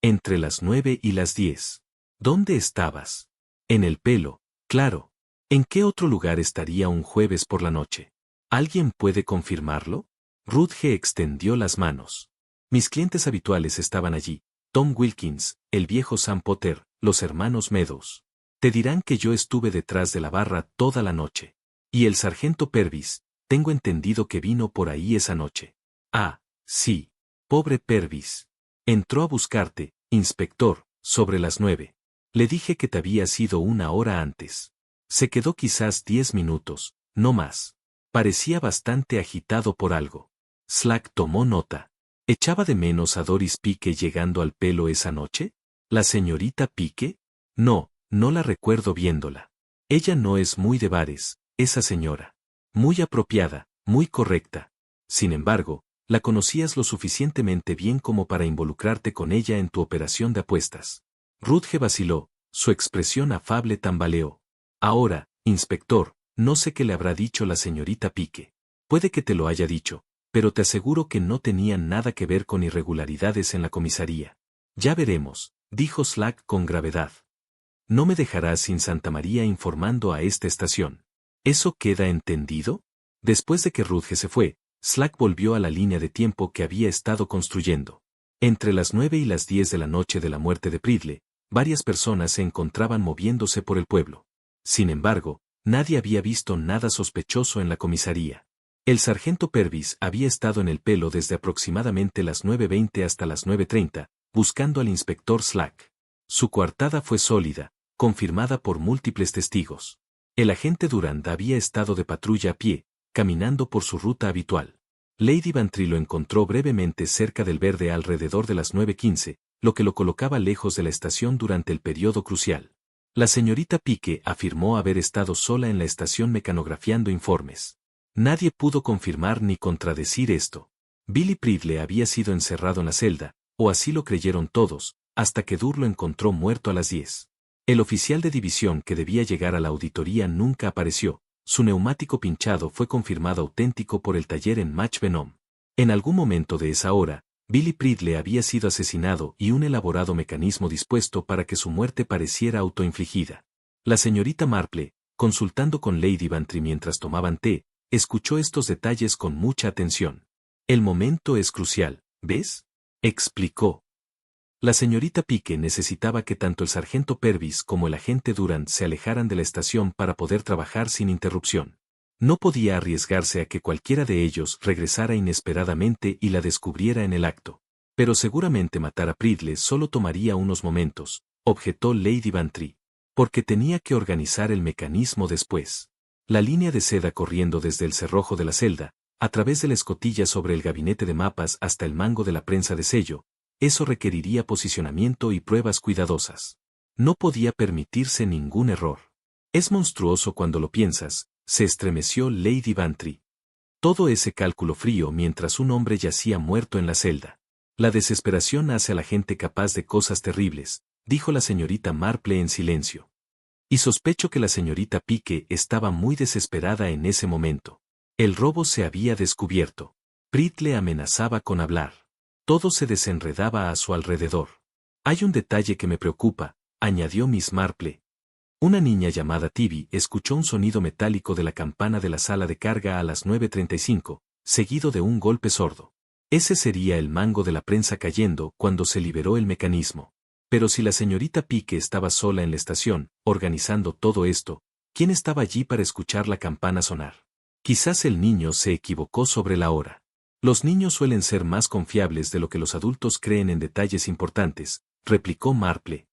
Entre las 9 y las 10. ¿Dónde estabas? En el pelo, claro. ¿En qué otro lugar estaría un jueves por la noche? ¿Alguien puede confirmarlo? Rudge extendió las manos. Mis clientes habituales estaban allí, Tom Wilkins, el viejo Sam Potter, los hermanos Meadows. Te dirán que yo estuve detrás de la barra toda la noche. Y el sargento Purvis, tengo entendido que vino por ahí esa noche. Ah, sí. Pobre Purvis. Entró a buscarte, inspector, sobre las 9. Le dije que te habías ido una hora antes. Se quedó quizás 10 minutos, no más. Parecía bastante agitado por algo. Slack tomó nota. ¿Echaba de menos a Doris Pike llegando al pelo esa noche? ¿La señorita Pike? No, no la recuerdo viéndola. Ella no es muy de bares, esa señora. Muy apropiada, muy correcta. Sin embargo, la conocías lo suficientemente bien como para involucrarte con ella en tu operación de apuestas. Rudge vaciló, su expresión afable tambaleó. Ahora, inspector, no sé qué le habrá dicho la señorita Pike. Puede que te lo haya dicho, pero te aseguro que no tenían nada que ver con irregularidades en la comisaría. Ya veremos, dijo Slack con gravedad. No me dejarás sin Santa María informando a esta estación. ¿Eso queda entendido? Después de que Rudge se fue, Slack volvió a la línea de tiempo que había estado construyendo. Entre las 9 y las 10 de la noche de la muerte de Pridle, varias personas se encontraban moviéndose por el pueblo. Sin embargo, nadie había visto nada sospechoso en la comisaría. El sargento Purvis había estado en el pelo desde aproximadamente las 9:20 hasta las 9:30, buscando al inspector Slack. Su coartada fue sólida, confirmada por múltiples testigos. El agente Durand había estado de patrulla a pie, caminando por su ruta habitual. Lady Bantry lo encontró brevemente cerca del verde alrededor de las 9:15, lo que lo colocaba lejos de la estación durante el periodo crucial. La señorita Pike afirmó haber estado sola en la estación mecanografiando informes. Nadie pudo confirmar ni contradecir esto. Billy Pridle había sido encerrado en la celda, o así lo creyeron todos, hasta que Durr lo encontró muerto a las 10. El oficial de división que debía llegar a la auditoría nunca apareció. Su neumático pinchado fue confirmado auténtico por el taller en Match Venom. En algún momento de esa hora, Billy Pridle había sido asesinado y un elaborado mecanismo dispuesto para que su muerte pareciera autoinfligida. La señorita Marple, consultando con Lady Bantry mientras tomaban té, escuchó estos detalles con mucha atención. El momento es crucial, ¿ves? Explicó. La señorita Pique necesitaba que tanto el sargento Purvis como el agente Durant se alejaran de la estación para poder trabajar sin interrupción. No podía arriesgarse a que cualquiera de ellos regresara inesperadamente y la descubriera en el acto. Pero seguramente matar a Pridle solo tomaría unos momentos, objetó Lady Bantry. Porque tenía que organizar el mecanismo después. La línea de seda corriendo desde el cerrojo de la celda, a través de la escotilla sobre el gabinete de mapas hasta el mango de la prensa de sello, eso requeriría posicionamiento y pruebas cuidadosas. No podía permitirse ningún error. Es monstruoso cuando lo piensas, se estremeció Lady Bantry. Todo ese cálculo frío mientras un hombre yacía muerto en la celda. La desesperación hace a la gente capaz de cosas terribles, dijo la señorita Marple en silencio. Y sospecho que la señorita Pique estaba muy desesperada en ese momento. El robo se había descubierto. Pridle amenazaba con hablar. Todo se desenredaba a su alrededor. Hay un detalle que me preocupa, añadió Miss Marple. Una niña llamada Tibi escuchó un sonido metálico de la campana de la sala de carga a las 9:35, seguido de un golpe sordo. Ese sería el mango de la prensa cayendo cuando se liberó el mecanismo. Pero si la señorita Pique estaba sola en la estación, organizando todo esto, ¿quién estaba allí para escuchar la campana sonar? Quizás el niño se equivocó sobre la hora. Los niños suelen ser más confiables de lo que los adultos creen en detalles importantes, replicó Marple.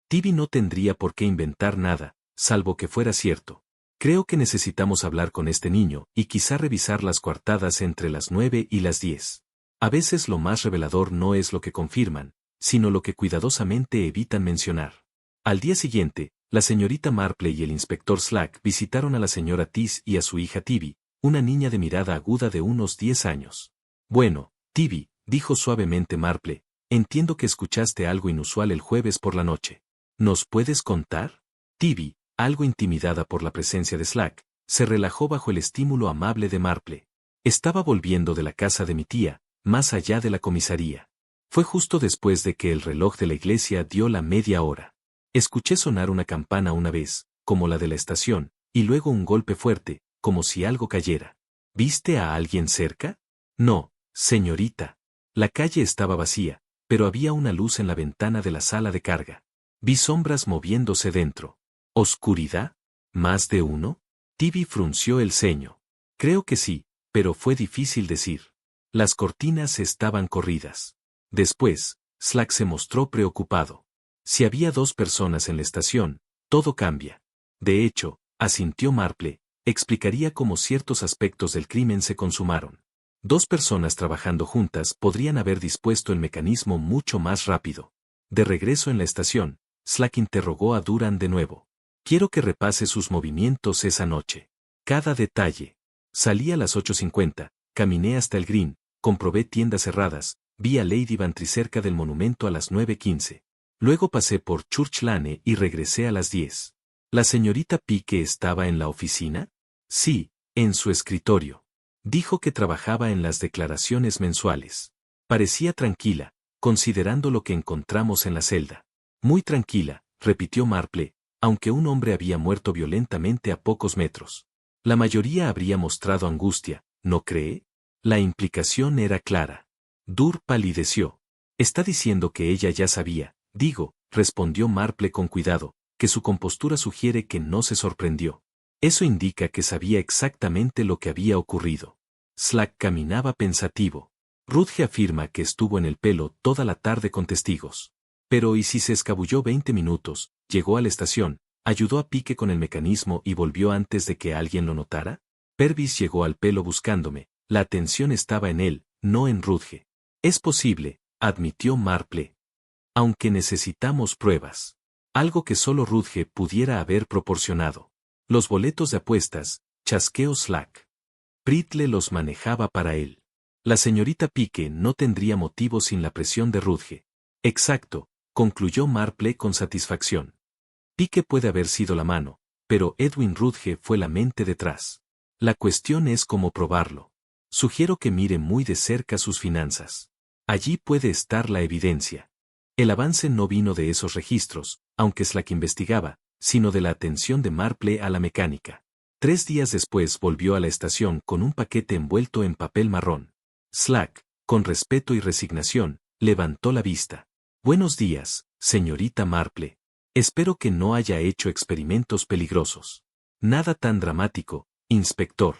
Tibi no tendría por qué inventar nada, salvo que fuera cierto. Creo que necesitamos hablar con este niño y quizá revisar las coartadas entre las 9 y las 10. A veces lo más revelador no es lo que confirman, sino lo que cuidadosamente evitan mencionar. Al día siguiente, la señorita Marple y el inspector Slack visitaron a la señora Tis y a su hija Tibi, una niña de mirada aguda de unos 10 años. Bueno, Tibi, dijo suavemente Marple, entiendo que escuchaste algo inusual el jueves por la noche. ¿Nos puedes contar? Tibi, algo intimidada por la presencia de Slack, se relajó bajo el estímulo amable de Marple. Estaba volviendo de la casa de mi tía, más allá de la comisaría. Fue justo después de que el reloj de la iglesia dio la media hora. Escuché sonar una campana una vez, como la de la estación, y luego un golpe fuerte, como si algo cayera. ¿Viste a alguien cerca? No, señorita. La calle estaba vacía, pero había una luz en la ventana de la sala de carga. Vi sombras moviéndose dentro. ¿Oscuridad? ¿Más de uno? Tibi frunció el ceño. Creo que sí, pero fue difícil decir. Las cortinas estaban corridas. Después, Slack se mostró preocupado. Si había 2 personas en la estación, todo cambia. De hecho, asintió Marple, explicaría cómo ciertos aspectos del crimen se consumaron. 2 personas trabajando juntas podrían haber dispuesto el mecanismo mucho más rápido. De regreso en la estación, Slack interrogó a Durant de nuevo. Quiero que repase sus movimientos esa noche. Cada detalle. Salí a las 8:50, caminé hasta el Green, comprobé tiendas cerradas, vi a Lady Bantry cerca del monumento a las 9:15. Luego pasé por Church Lane y regresé a las 10. ¿La señorita Pique estaba en la oficina? Sí, en su escritorio. Dijo que trabajaba en las declaraciones mensuales. Parecía tranquila, considerando lo que encontramos en la celda. Muy tranquila, repitió Marple, aunque un hombre había muerto violentamente a pocos metros. La mayoría habría mostrado angustia, ¿no cree? La implicación era clara. Dur palideció. Está diciendo que ella ya sabía, digo, respondió Marple con cuidado, que su compostura sugiere que no se sorprendió. Eso indica que sabía exactamente lo que había ocurrido. Slack caminaba pensativo. Rudge afirma que estuvo en el pelo toda la tarde con testigos. Pero ¿y si se escabulló 20 minutos, llegó a la estación, ayudó a Pique con el mecanismo y volvió antes de que alguien lo notara? Purvis llegó al pelo buscándome, la atención estaba en él, no en Rudge. Es posible, admitió Marple. Aunque necesitamos pruebas. Algo que solo Rudge pudiera haber proporcionado. Los boletos de apuestas, chasqueó Slack. Pridle los manejaba para él. La señorita Pique no tendría motivo sin la presión de Rudge. Exacto, concluyó Marple con satisfacción. Pique puede haber sido la mano, pero Edwin Rudge fue la mente detrás. La cuestión es cómo probarlo. Sugiero que mire muy de cerca sus finanzas. Allí puede estar la evidencia. El avance no vino de esos registros, aunque Slack investigaba, sino de la atención de Marple a la mecánica. 3 días después volvió a la estación con un paquete envuelto en papel marrón. Slack, con respeto y resignación, levantó la vista. Buenos días, señorita Marple. Espero que no haya hecho experimentos peligrosos. Nada tan dramático, inspector.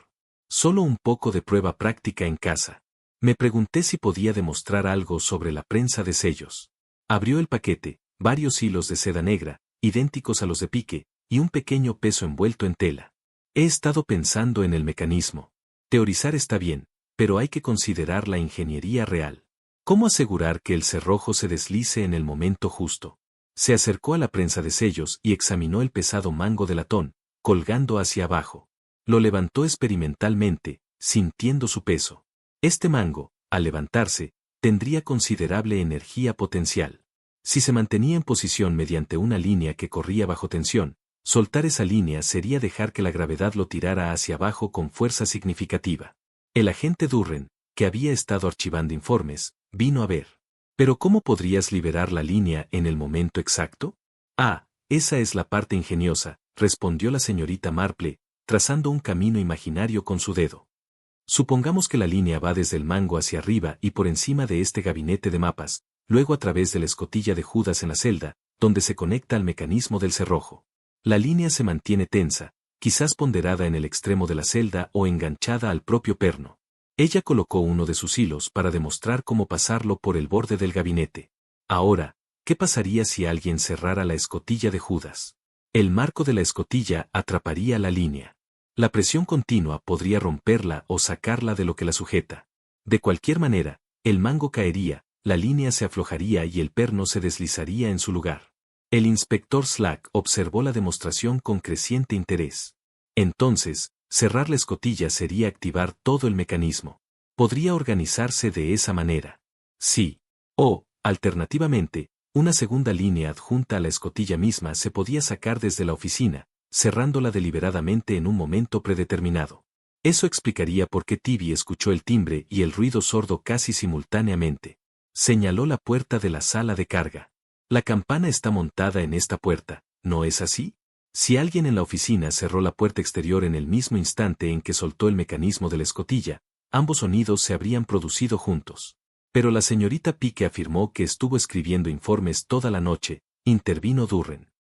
Solo un poco de prueba práctica en casa. Me pregunté si podía demostrar algo sobre la prensa de sellos. Abrió el paquete, varios hilos de seda negra, idénticos a los de pique, y un pequeño peso envuelto en tela. He estado pensando en el mecanismo. Teorizar está bien, pero hay que considerar la ingeniería real. ¿Cómo asegurar que el cerrojo se deslice en el momento justo? Se acercó a la prensa de sellos y examinó el pesado mango de latón, colgando hacia abajo. Lo levantó experimentalmente, sintiendo su peso. Este mango, al levantarse, tendría considerable energía potencial. Si se mantenía en posición mediante una línea que corría bajo tensión, soltar esa línea sería dejar que la gravedad lo tirara hacia abajo con fuerza significativa. El agente Durren, que había estado archivando informes, vino a ver. ¿Pero cómo podrías liberar la línea en el momento exacto? Ah, esa es la parte ingeniosa, respondió la señorita Marple, trazando un camino imaginario con su dedo. Supongamos que la línea va desde el mango hacia arriba y por encima de este gabinete de mapas, luego a través de la escotilla de Judas en la celda, donde se conecta al mecanismo del cerrojo. La línea se mantiene tensa, quizás ponderada en el extremo de la celda o enganchada al propio perno. Ella colocó uno de sus hilos para demostrar cómo pasarlo por el borde del gabinete. Ahora, ¿qué pasaría si alguien cerrara la escotilla de Judas? El marco de la escotilla atraparía la línea. La presión continua podría romperla o sacarla de lo que la sujeta. De cualquier manera, el mango caería, la línea se aflojaría y el perno se deslizaría en su lugar. El inspector Slack observó la demostración con creciente interés. Entonces, cerrar la escotilla sería activar todo el mecanismo. Podría organizarse de esa manera. Sí. O, alternativamente, una segunda línea adjunta a la escotilla misma se podía sacar desde la oficina, cerrándola deliberadamente en un momento predeterminado. Eso explicaría por qué Tibi escuchó el timbre y el ruido sordo casi simultáneamente. Señaló la puerta de la sala de carga. La campana está montada en esta puerta, ¿no es así? Si alguien en la oficina cerró la puerta exterior en el mismo instante en que soltó el mecanismo de la escotilla, ambos sonidos se habrían producido juntos. Pero la señorita Pique afirmó que estuvo escribiendo informes toda la noche, intervino Durren.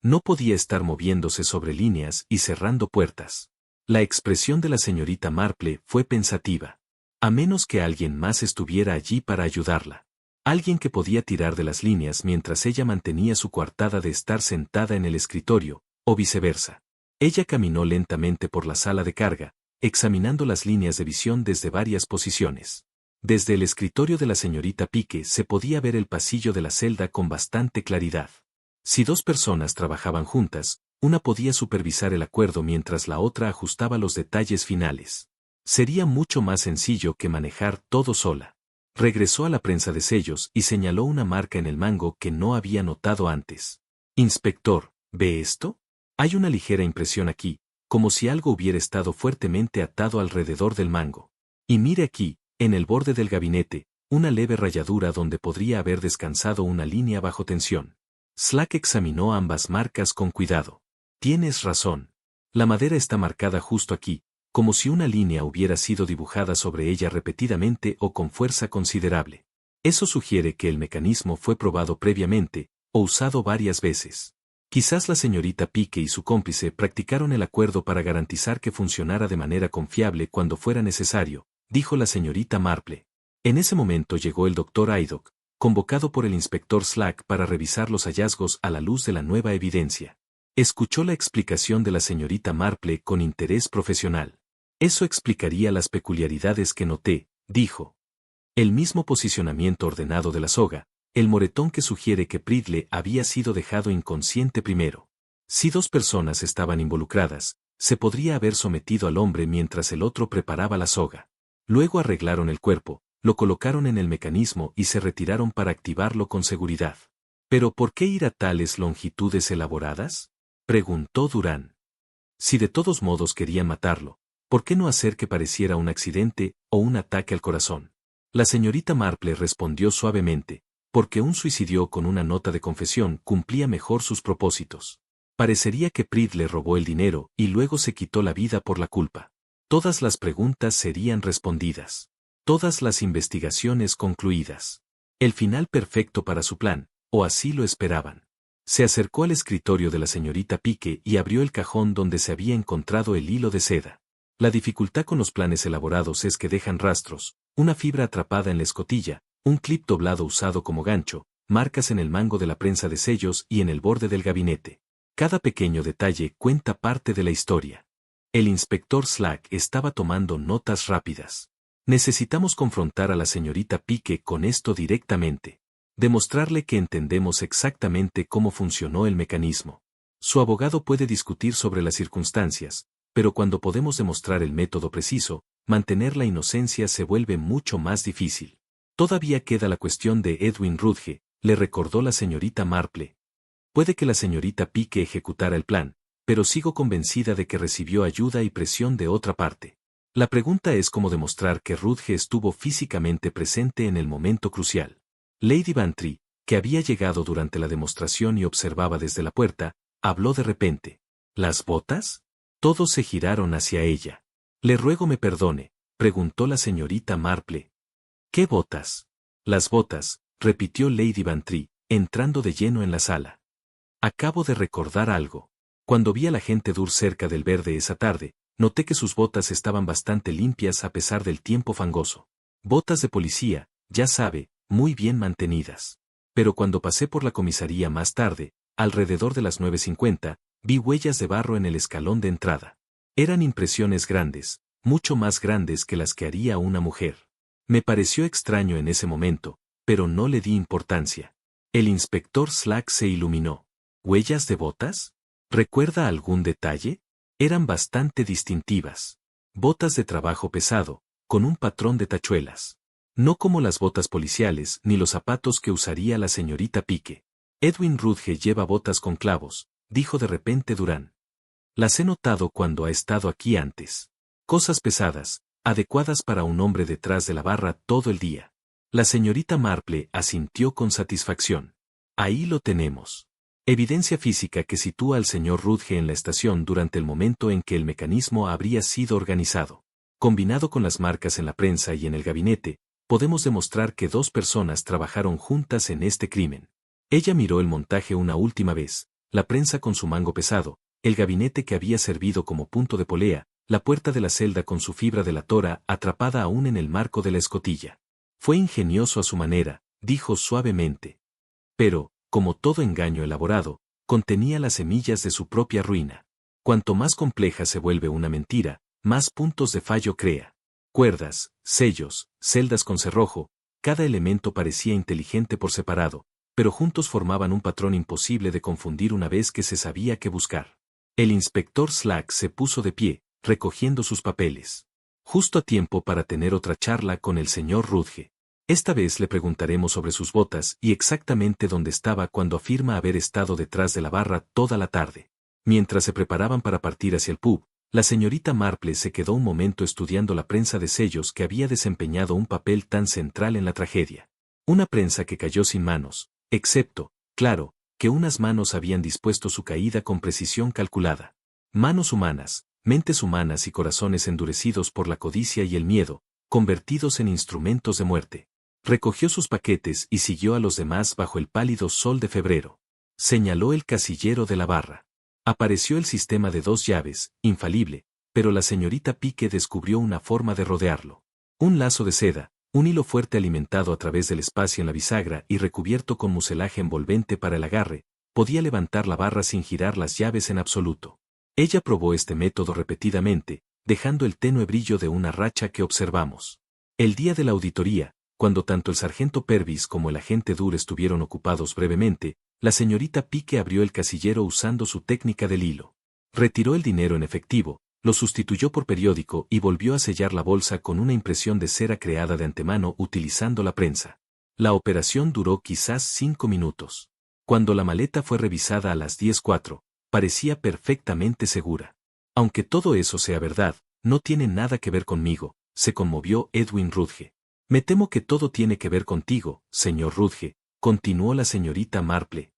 No podía estar moviéndose sobre líneas y cerrando puertas. La expresión de la señorita Marple fue pensativa. A menos que alguien más estuviera allí para ayudarla. Alguien que podía tirar de las líneas mientras ella mantenía su coartada de estar sentada en el escritorio, o viceversa. Ella caminó lentamente por la sala de carga, examinando las líneas de visión desde varias posiciones. Desde el escritorio de la señorita Pique se podía ver el pasillo de la celda con bastante claridad. Si dos personas trabajaban juntas, una podía supervisar el acuerdo mientras la otra ajustaba los detalles finales. Sería mucho más sencillo que manejar todo sola. Regresó a la prensa de sellos y señaló una marca en el mango que no había notado antes. Inspector, ¿ve esto? Hay una ligera impresión aquí, como si algo hubiera estado fuertemente atado alrededor del mango. Y mire aquí, en el borde del gabinete, una leve rayadura donde podría haber descansado una línea bajo tensión. Slack examinó ambas marcas con cuidado. Tienes razón. La madera está marcada justo aquí, como si una línea hubiera sido dibujada sobre ella repetidamente o con fuerza considerable. Eso sugiere que el mecanismo fue probado previamente, o usado varias veces. Quizás la señorita Pique y su cómplice practicaron el acuerdo para garantizar que funcionara de manera confiable cuando fuera necesario, dijo la señorita Marple. En ese momento llegó el doctor Aydock, convocado por el inspector Slack para revisar los hallazgos a la luz de la nueva evidencia. Escuchó la explicación de la señorita Marple con interés profesional. Eso explicaría las peculiaridades que noté, dijo. El mismo posicionamiento ordenado de la soga, el moretón que sugiere que Pridle había sido dejado inconsciente primero. Si dos personas estaban involucradas, se podría haber sometido al hombre mientras el otro preparaba la soga. Luego arreglaron el cuerpo, lo colocaron en el mecanismo y se retiraron para activarlo con seguridad. ¿Pero por qué ir a tales longitudes elaboradas?, preguntó Durán. Si de todos modos querían matarlo, ¿por qué no hacer que pareciera un accidente o un ataque al corazón? La señorita Marple respondió suavemente, porque un suicidio con una nota de confesión cumplía mejor sus propósitos. Parecería que Pridle robó el dinero y luego se quitó la vida por la culpa. Todas las preguntas serían respondidas. Todas las investigaciones concluidas. El final perfecto para su plan, o así lo esperaban. Se acercó al escritorio de la señorita Pique y abrió el cajón donde se había encontrado el hilo de seda. La dificultad con los planes elaborados es que dejan rastros, una fibra atrapada en la escotilla, un clip doblado usado como gancho, marcas en el mango de la prensa de sellos y en el borde del gabinete. Cada pequeño detalle cuenta parte de la historia. El inspector Slack estaba tomando notas rápidas. Necesitamos confrontar a la señorita Pique con esto directamente. Demostrarle que entendemos exactamente cómo funcionó el mecanismo. Su abogado puede discutir sobre las circunstancias, pero cuando podemos demostrar el método preciso, mantener la inocencia se vuelve mucho más difícil. Todavía queda la cuestión de Edwin Rudge, le recordó la señorita Marple. Puede que la señorita Pique ejecutara el plan, pero sigo convencida de que recibió ayuda y presión de otra parte. La pregunta es cómo demostrar que Rudge estuvo físicamente presente en el momento crucial. Lady Bantry, que había llegado durante la demostración y observaba desde la puerta, habló de repente. ¿Las botas? Todos se giraron hacia ella. Le ruego me perdone, preguntó la señorita Marple. ¿Qué botas? Las botas, repitió Lady Bantry, entrando de lleno en la sala. Acabo de recordar algo. Cuando vi a la gente dur cerca del verde esa tarde, noté que sus botas estaban bastante limpias a pesar del tiempo fangoso. Botas de policía, ya sabe, muy bien mantenidas. Pero cuando pasé por la comisaría más tarde, alrededor de las 9:50, vi huellas de barro en el escalón de entrada. Eran impresiones grandes, mucho más grandes que las que haría una mujer. Me pareció extraño en ese momento, pero no le di importancia. El inspector Slack se iluminó. ¿Huellas de botas? ¿Recuerda algún detalle? Eran bastante distintivas. Botas de trabajo pesado, con un patrón de tachuelas. No como las botas policiales ni los zapatos que usaría la señorita Pique. Edwin Rudge lleva botas con clavos, dijo de repente Durán. Las he notado cuando ha estado aquí antes. Cosas pesadas, adecuadas para un hombre detrás de la barra todo el día. La señorita Marple asintió con satisfacción. Ahí lo tenemos. Evidencia física que sitúa al señor Rudge en la estación durante el momento en que el mecanismo habría sido organizado. Combinado con las marcas en la prensa y en el gabinete, podemos demostrar que dos personas trabajaron juntas en este crimen. Ella miró el montaje una última vez, la prensa con su mango pesado, el gabinete que había servido como punto de polea, la puerta de la celda con su fibra de la tora atrapada aún en el marco de la escotilla. Fue ingenioso a su manera, dijo suavemente. Pero, como todo engaño elaborado, contenía las semillas de su propia ruina. Cuanto más compleja se vuelve una mentira, más puntos de fallo crea. Cuerdas, sellos, celdas con cerrojo, cada elemento parecía inteligente por separado, pero juntos formaban un patrón imposible de confundir una vez que se sabía qué buscar. El inspector Slack se puso de pie, recogiendo sus papeles. Justo a tiempo para tener otra charla con el señor Rudge. Esta vez le preguntaremos sobre sus botas y exactamente dónde estaba cuando afirma haber estado detrás de la barra toda la tarde. Mientras se preparaban para partir hacia el pub, la señorita Marple se quedó un momento estudiando la prensa de sellos que había desempeñado un papel tan central en la tragedia. Una prensa que cayó sin manos, excepto, claro, que unas manos habían dispuesto su caída con precisión calculada. Manos humanas, mentes humanas y corazones endurecidos por la codicia y el miedo, convertidos en instrumentos de muerte. Recogió sus paquetes y siguió a los demás bajo el pálido sol de febrero. Señaló el casillero de la barra. Apareció el sistema de 2 llaves, infalible, pero la señorita Pique descubrió una forma de rodearlo. Un lazo de seda, un hilo fuerte alimentado a través del espacio en la bisagra y recubierto con muselaje envolvente para el agarre, podía levantar la barra sin girar las llaves en absoluto. Ella probó este método repetidamente, dejando el tenue brillo de una racha que observamos. El día de la auditoría, cuando tanto el sargento Purvis como el agente Durr estuvieron ocupados brevemente, la señorita Pique abrió el casillero usando su técnica del hilo. Retiró el dinero en efectivo, lo sustituyó por periódico y volvió a sellar la bolsa con una impresión de cera creada de antemano utilizando la prensa. La operación duró quizás 5 minutos. Cuando la maleta fue revisada a las 10:04, parecía perfectamente segura. Aunque todo eso sea verdad, no tiene nada que ver conmigo, se conmovió Edwin Rudge. Me temo que todo tiene que ver contigo, señor Rudge, continuó la señorita Marple.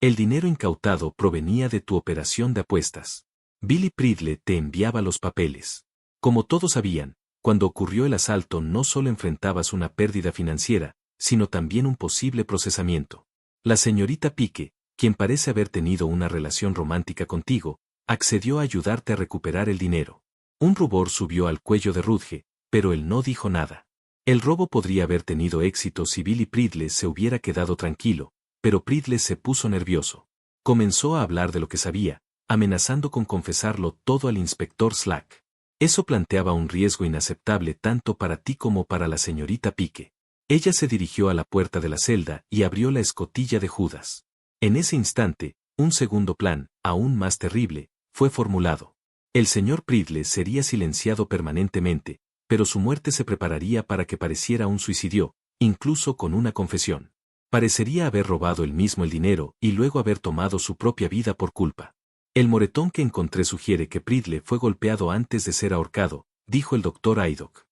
El dinero incautado provenía de tu operación de apuestas. Billy Pridle te enviaba los papeles. Como todos sabían, Cuando ocurrió el asalto no solo enfrentabas una pérdida financiera, sino también un posible procesamiento. La señorita Pique, quien parece haber tenido una relación romántica contigo, accedió a ayudarte a recuperar el dinero. Un rubor subió al cuello de Rudge, pero él no dijo nada. El robo podría haber tenido éxito si Billy Pridle se hubiera quedado tranquilo, pero Pridle se puso nervioso. Comenzó a hablar de lo que sabía, amenazando con confesarlo todo al inspector Slack. Eso planteaba un riesgo inaceptable tanto para ti como para la señorita Pique. Ella se dirigió a la puerta de la celda y abrió la escotilla de Judas. En ese instante, un segundo plan, aún más terrible, fue formulado. El señor Pridle sería silenciado permanentemente, pero su muerte se prepararía para que pareciera un suicidio, incluso con una confesión. Parecería haber robado él mismo el dinero y luego haber tomado su propia vida por culpa. El moretón que encontré sugiere que Pridle fue golpeado antes de ser ahorcado, dijo el doctor Haydock.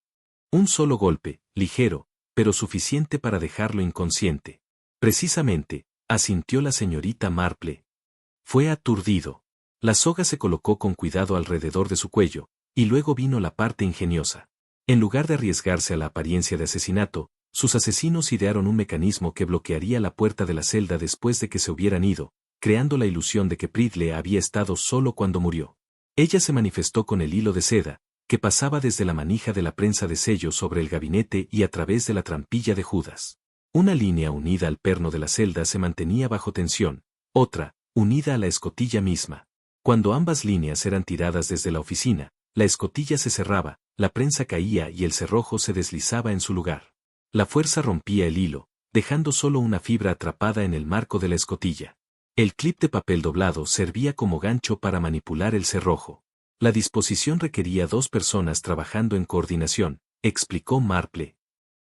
Un solo golpe, ligero, pero suficiente para dejarlo inconsciente. Precisamente, asintió la señorita Marple. Fue aturdido. La soga se colocó con cuidado alrededor de su cuello, y luego vino la parte ingeniosa. En lugar de arriesgarse a la apariencia de asesinato, sus asesinos idearon un mecanismo que bloquearía la puerta de la celda después de que se hubieran ido, creando la ilusión de que Pridle había estado solo cuando murió. Ella se manifestó con el hilo de seda, que pasaba desde la manija de la prensa de sello sobre el gabinete y a través de la trampilla de Judas. Una línea unida al perno de la celda se mantenía bajo tensión, otra, unida a la escotilla misma. Cuando ambas líneas eran tiradas desde la oficina, la escotilla se cerraba, la prensa caía y el cerrojo se deslizaba en su lugar. La fuerza rompía el hilo, dejando solo una fibra atrapada en el marco de la escotilla. El clip de papel doblado servía como gancho para manipular el cerrojo. La disposición requería 2 personas trabajando en coordinación, explicó Marple.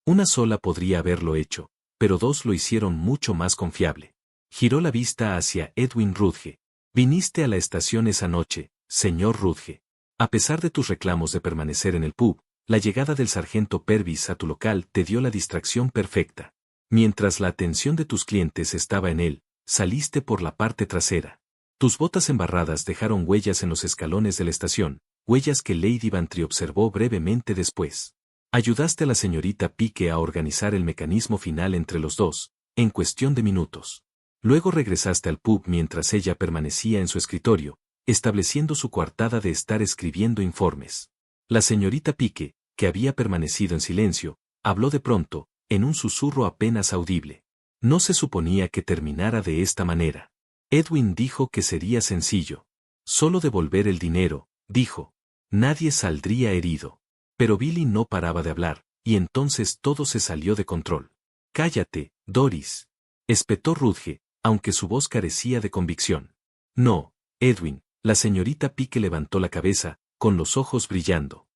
Una sola podría haberlo hecho, pero 2 lo hicieron mucho más confiable. Giró la vista hacia Edwin Rudge. Viniste a la estación esa noche, señor Rudge. A pesar de tus reclamos de permanecer en el pub, la llegada del sargento Purvis a tu local te dio la distracción perfecta. Mientras la atención de tus clientes estaba en él, saliste por la parte trasera. Tus botas embarradas dejaron huellas en los escalones de la estación, huellas que Lady Bantry observó brevemente después. Ayudaste a la señorita Pique a organizar el mecanismo final entre los dos, en cuestión de minutos. Luego regresaste al pub mientras ella permanecía en su escritorio, estableciendo su coartada de estar escribiendo informes. La señorita Pique, que había permanecido en silencio, habló de pronto, en un susurro apenas audible. No se suponía que terminara de esta manera. Edwin dijo que sería sencillo. Solo devolver el dinero, dijo. Nadie saldría herido. Pero Billy no paraba de hablar, y entonces todo se salió de control. Cállate, Doris. Espetó Rudge, aunque su voz carecía de convicción. No, Edwin, la señorita Pique levantó la cabeza, con los ojos brillando.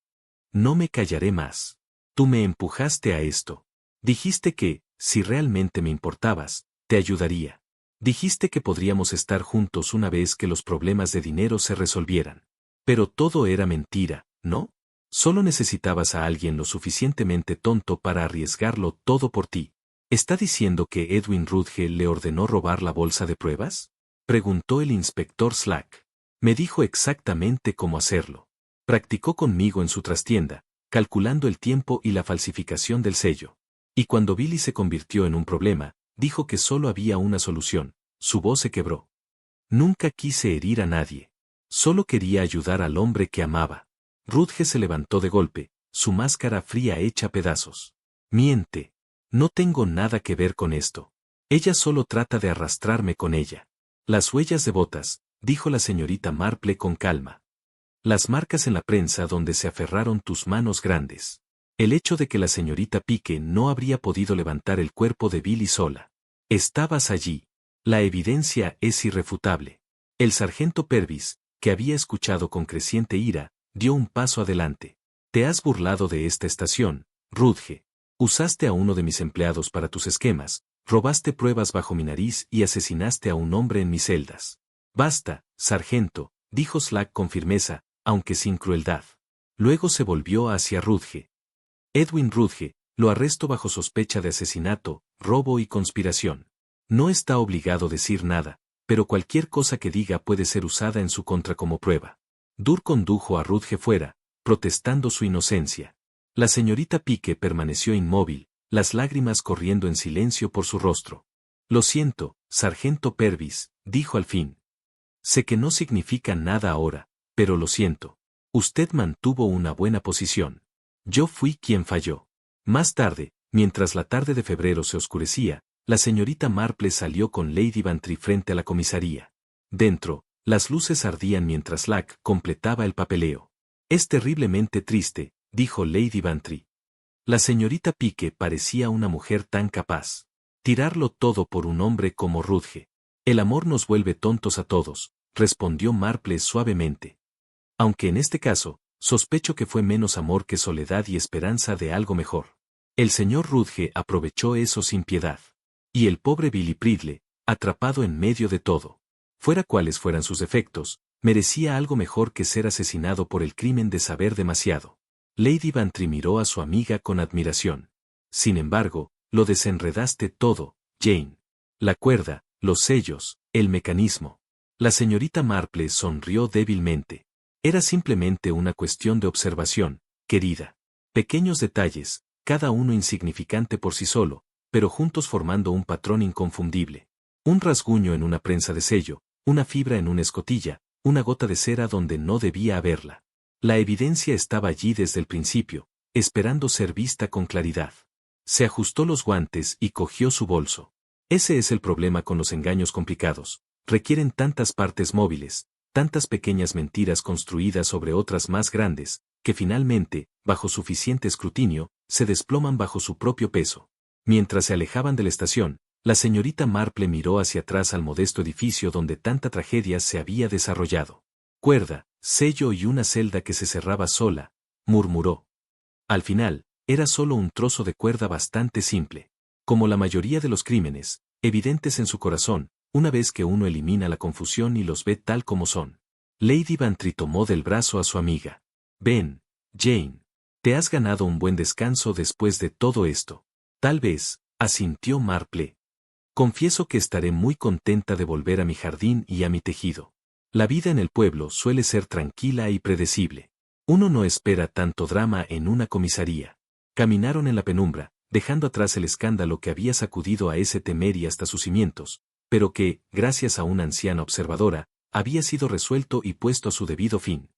No me callaré más. Tú me empujaste a esto. Dijiste que, si realmente me importabas, te ayudaría. Dijiste que podríamos estar juntos una vez que los problemas de dinero se resolvieran. Pero todo era mentira, ¿no? Solo necesitabas a alguien lo suficientemente tonto para arriesgarlo todo por ti. ¿Está diciendo que Edwin Rudge le ordenó robar la bolsa de pruebas? Preguntó el inspector Slack. Me dijo exactamente cómo hacerlo. Practicó conmigo en su trastienda, calculando el tiempo y la falsificación del sello. Y cuando Billy se convirtió en un problema, dijo que solo había una solución. Su voz se quebró. Nunca quise herir a nadie. Solo quería ayudar al hombre que amaba. Rudge se levantó de golpe, su máscara fría hecha pedazos. Miente. No tengo nada que ver con esto. Ella solo trata de arrastrarme con ella. Las huellas de botas, dijo la señorita Marple con calma. Las marcas en la prensa donde se aferraron tus manos grandes. El hecho de que la señorita Pique no habría podido levantar el cuerpo de Billy sola. Estabas allí. La evidencia es irrefutable. El sargento Purvis, que había escuchado con creciente ira, dio un paso adelante. Te has burlado de esta estación, Rudge. Usaste a uno de mis empleados para tus esquemas, robaste pruebas bajo mi nariz y asesinaste a un hombre en mis celdas. Basta, sargento, dijo Slack con firmeza, aunque sin crueldad. Luego se volvió hacia Rudge. Edwin Rudge, lo arresto bajo sospecha de asesinato, robo y conspiración. No está obligado a decir nada, pero cualquier cosa que diga puede ser usada en su contra como prueba. Dur condujo a Rudge fuera, protestando su inocencia. La señorita Pique permaneció inmóvil, las lágrimas corriendo en silencio por su rostro. Lo siento, sargento Purvis, dijo al fin. Sé que no significa nada ahora, pero lo siento. Usted mantuvo una buena posición. Yo fui quien falló. Más tarde, mientras la tarde de febrero se oscurecía, la señorita Marple salió con Lady Bantry frente a la comisaría. Dentro, las luces ardían mientras Lack completaba el papeleo. Es terriblemente triste, dijo Lady Bantry. La señorita Pique parecía una mujer tan capaz. Tirarlo todo por un hombre como Rudge. El amor nos vuelve tontos a todos, respondió Marple suavemente. Aunque en este caso, sospecho que fue menos amor que soledad y esperanza de algo mejor. El señor Rudge aprovechó eso sin piedad. Y el pobre Billy Pridle, atrapado en medio de todo. Fuera cuales fueran sus defectos, merecía algo mejor que ser asesinado por el crimen de saber demasiado. Lady Bantry miró a su amiga con admiración. Sin embargo, lo desenredaste todo, Jane. La cuerda, los sellos, el mecanismo. La señorita Marple sonrió débilmente. Era simplemente una cuestión de observación, querida. Pequeños detalles, cada uno insignificante por sí solo, pero juntos formando un patrón inconfundible. Un rasguño en una prensa de sello, una fibra en una escotilla, una gota de cera donde no debía haberla. La evidencia estaba allí desde el principio, esperando ser vista con claridad. Se ajustó los guantes y cogió su bolso. Ese es el problema con los engaños complicados. Requieren tantas partes móviles, tantas pequeñas mentiras construidas sobre otras más grandes, que finalmente, bajo suficiente escrutinio, se desploman bajo su propio peso. Mientras se alejaban de la estación, la señorita Marple miró hacia atrás al modesto edificio donde tanta tragedia se había desarrollado. Cuerda, sello y una celda que se cerraba sola, murmuró. Al final, era solo un trozo de cuerda bastante simple. Como la mayoría de los crímenes, evidentes en su corazón, una vez que uno elimina la confusión y los ve tal como son. Lady Bantry tomó del brazo a su amiga. Ven, Jane. Te has ganado un buen descanso después de todo esto. Tal vez, asintió Marple. Confieso que estaré muy contenta de volver a mi jardín y a mi tejido. La vida en el pueblo suele ser tranquila y predecible. Uno no espera tanto drama en una comisaría. Caminaron en la penumbra, dejando atrás el escándalo que había sacudido a ese Temery hasta sus cimientos, pero que, gracias a una anciana observadora, había sido resuelto y puesto a su debido fin.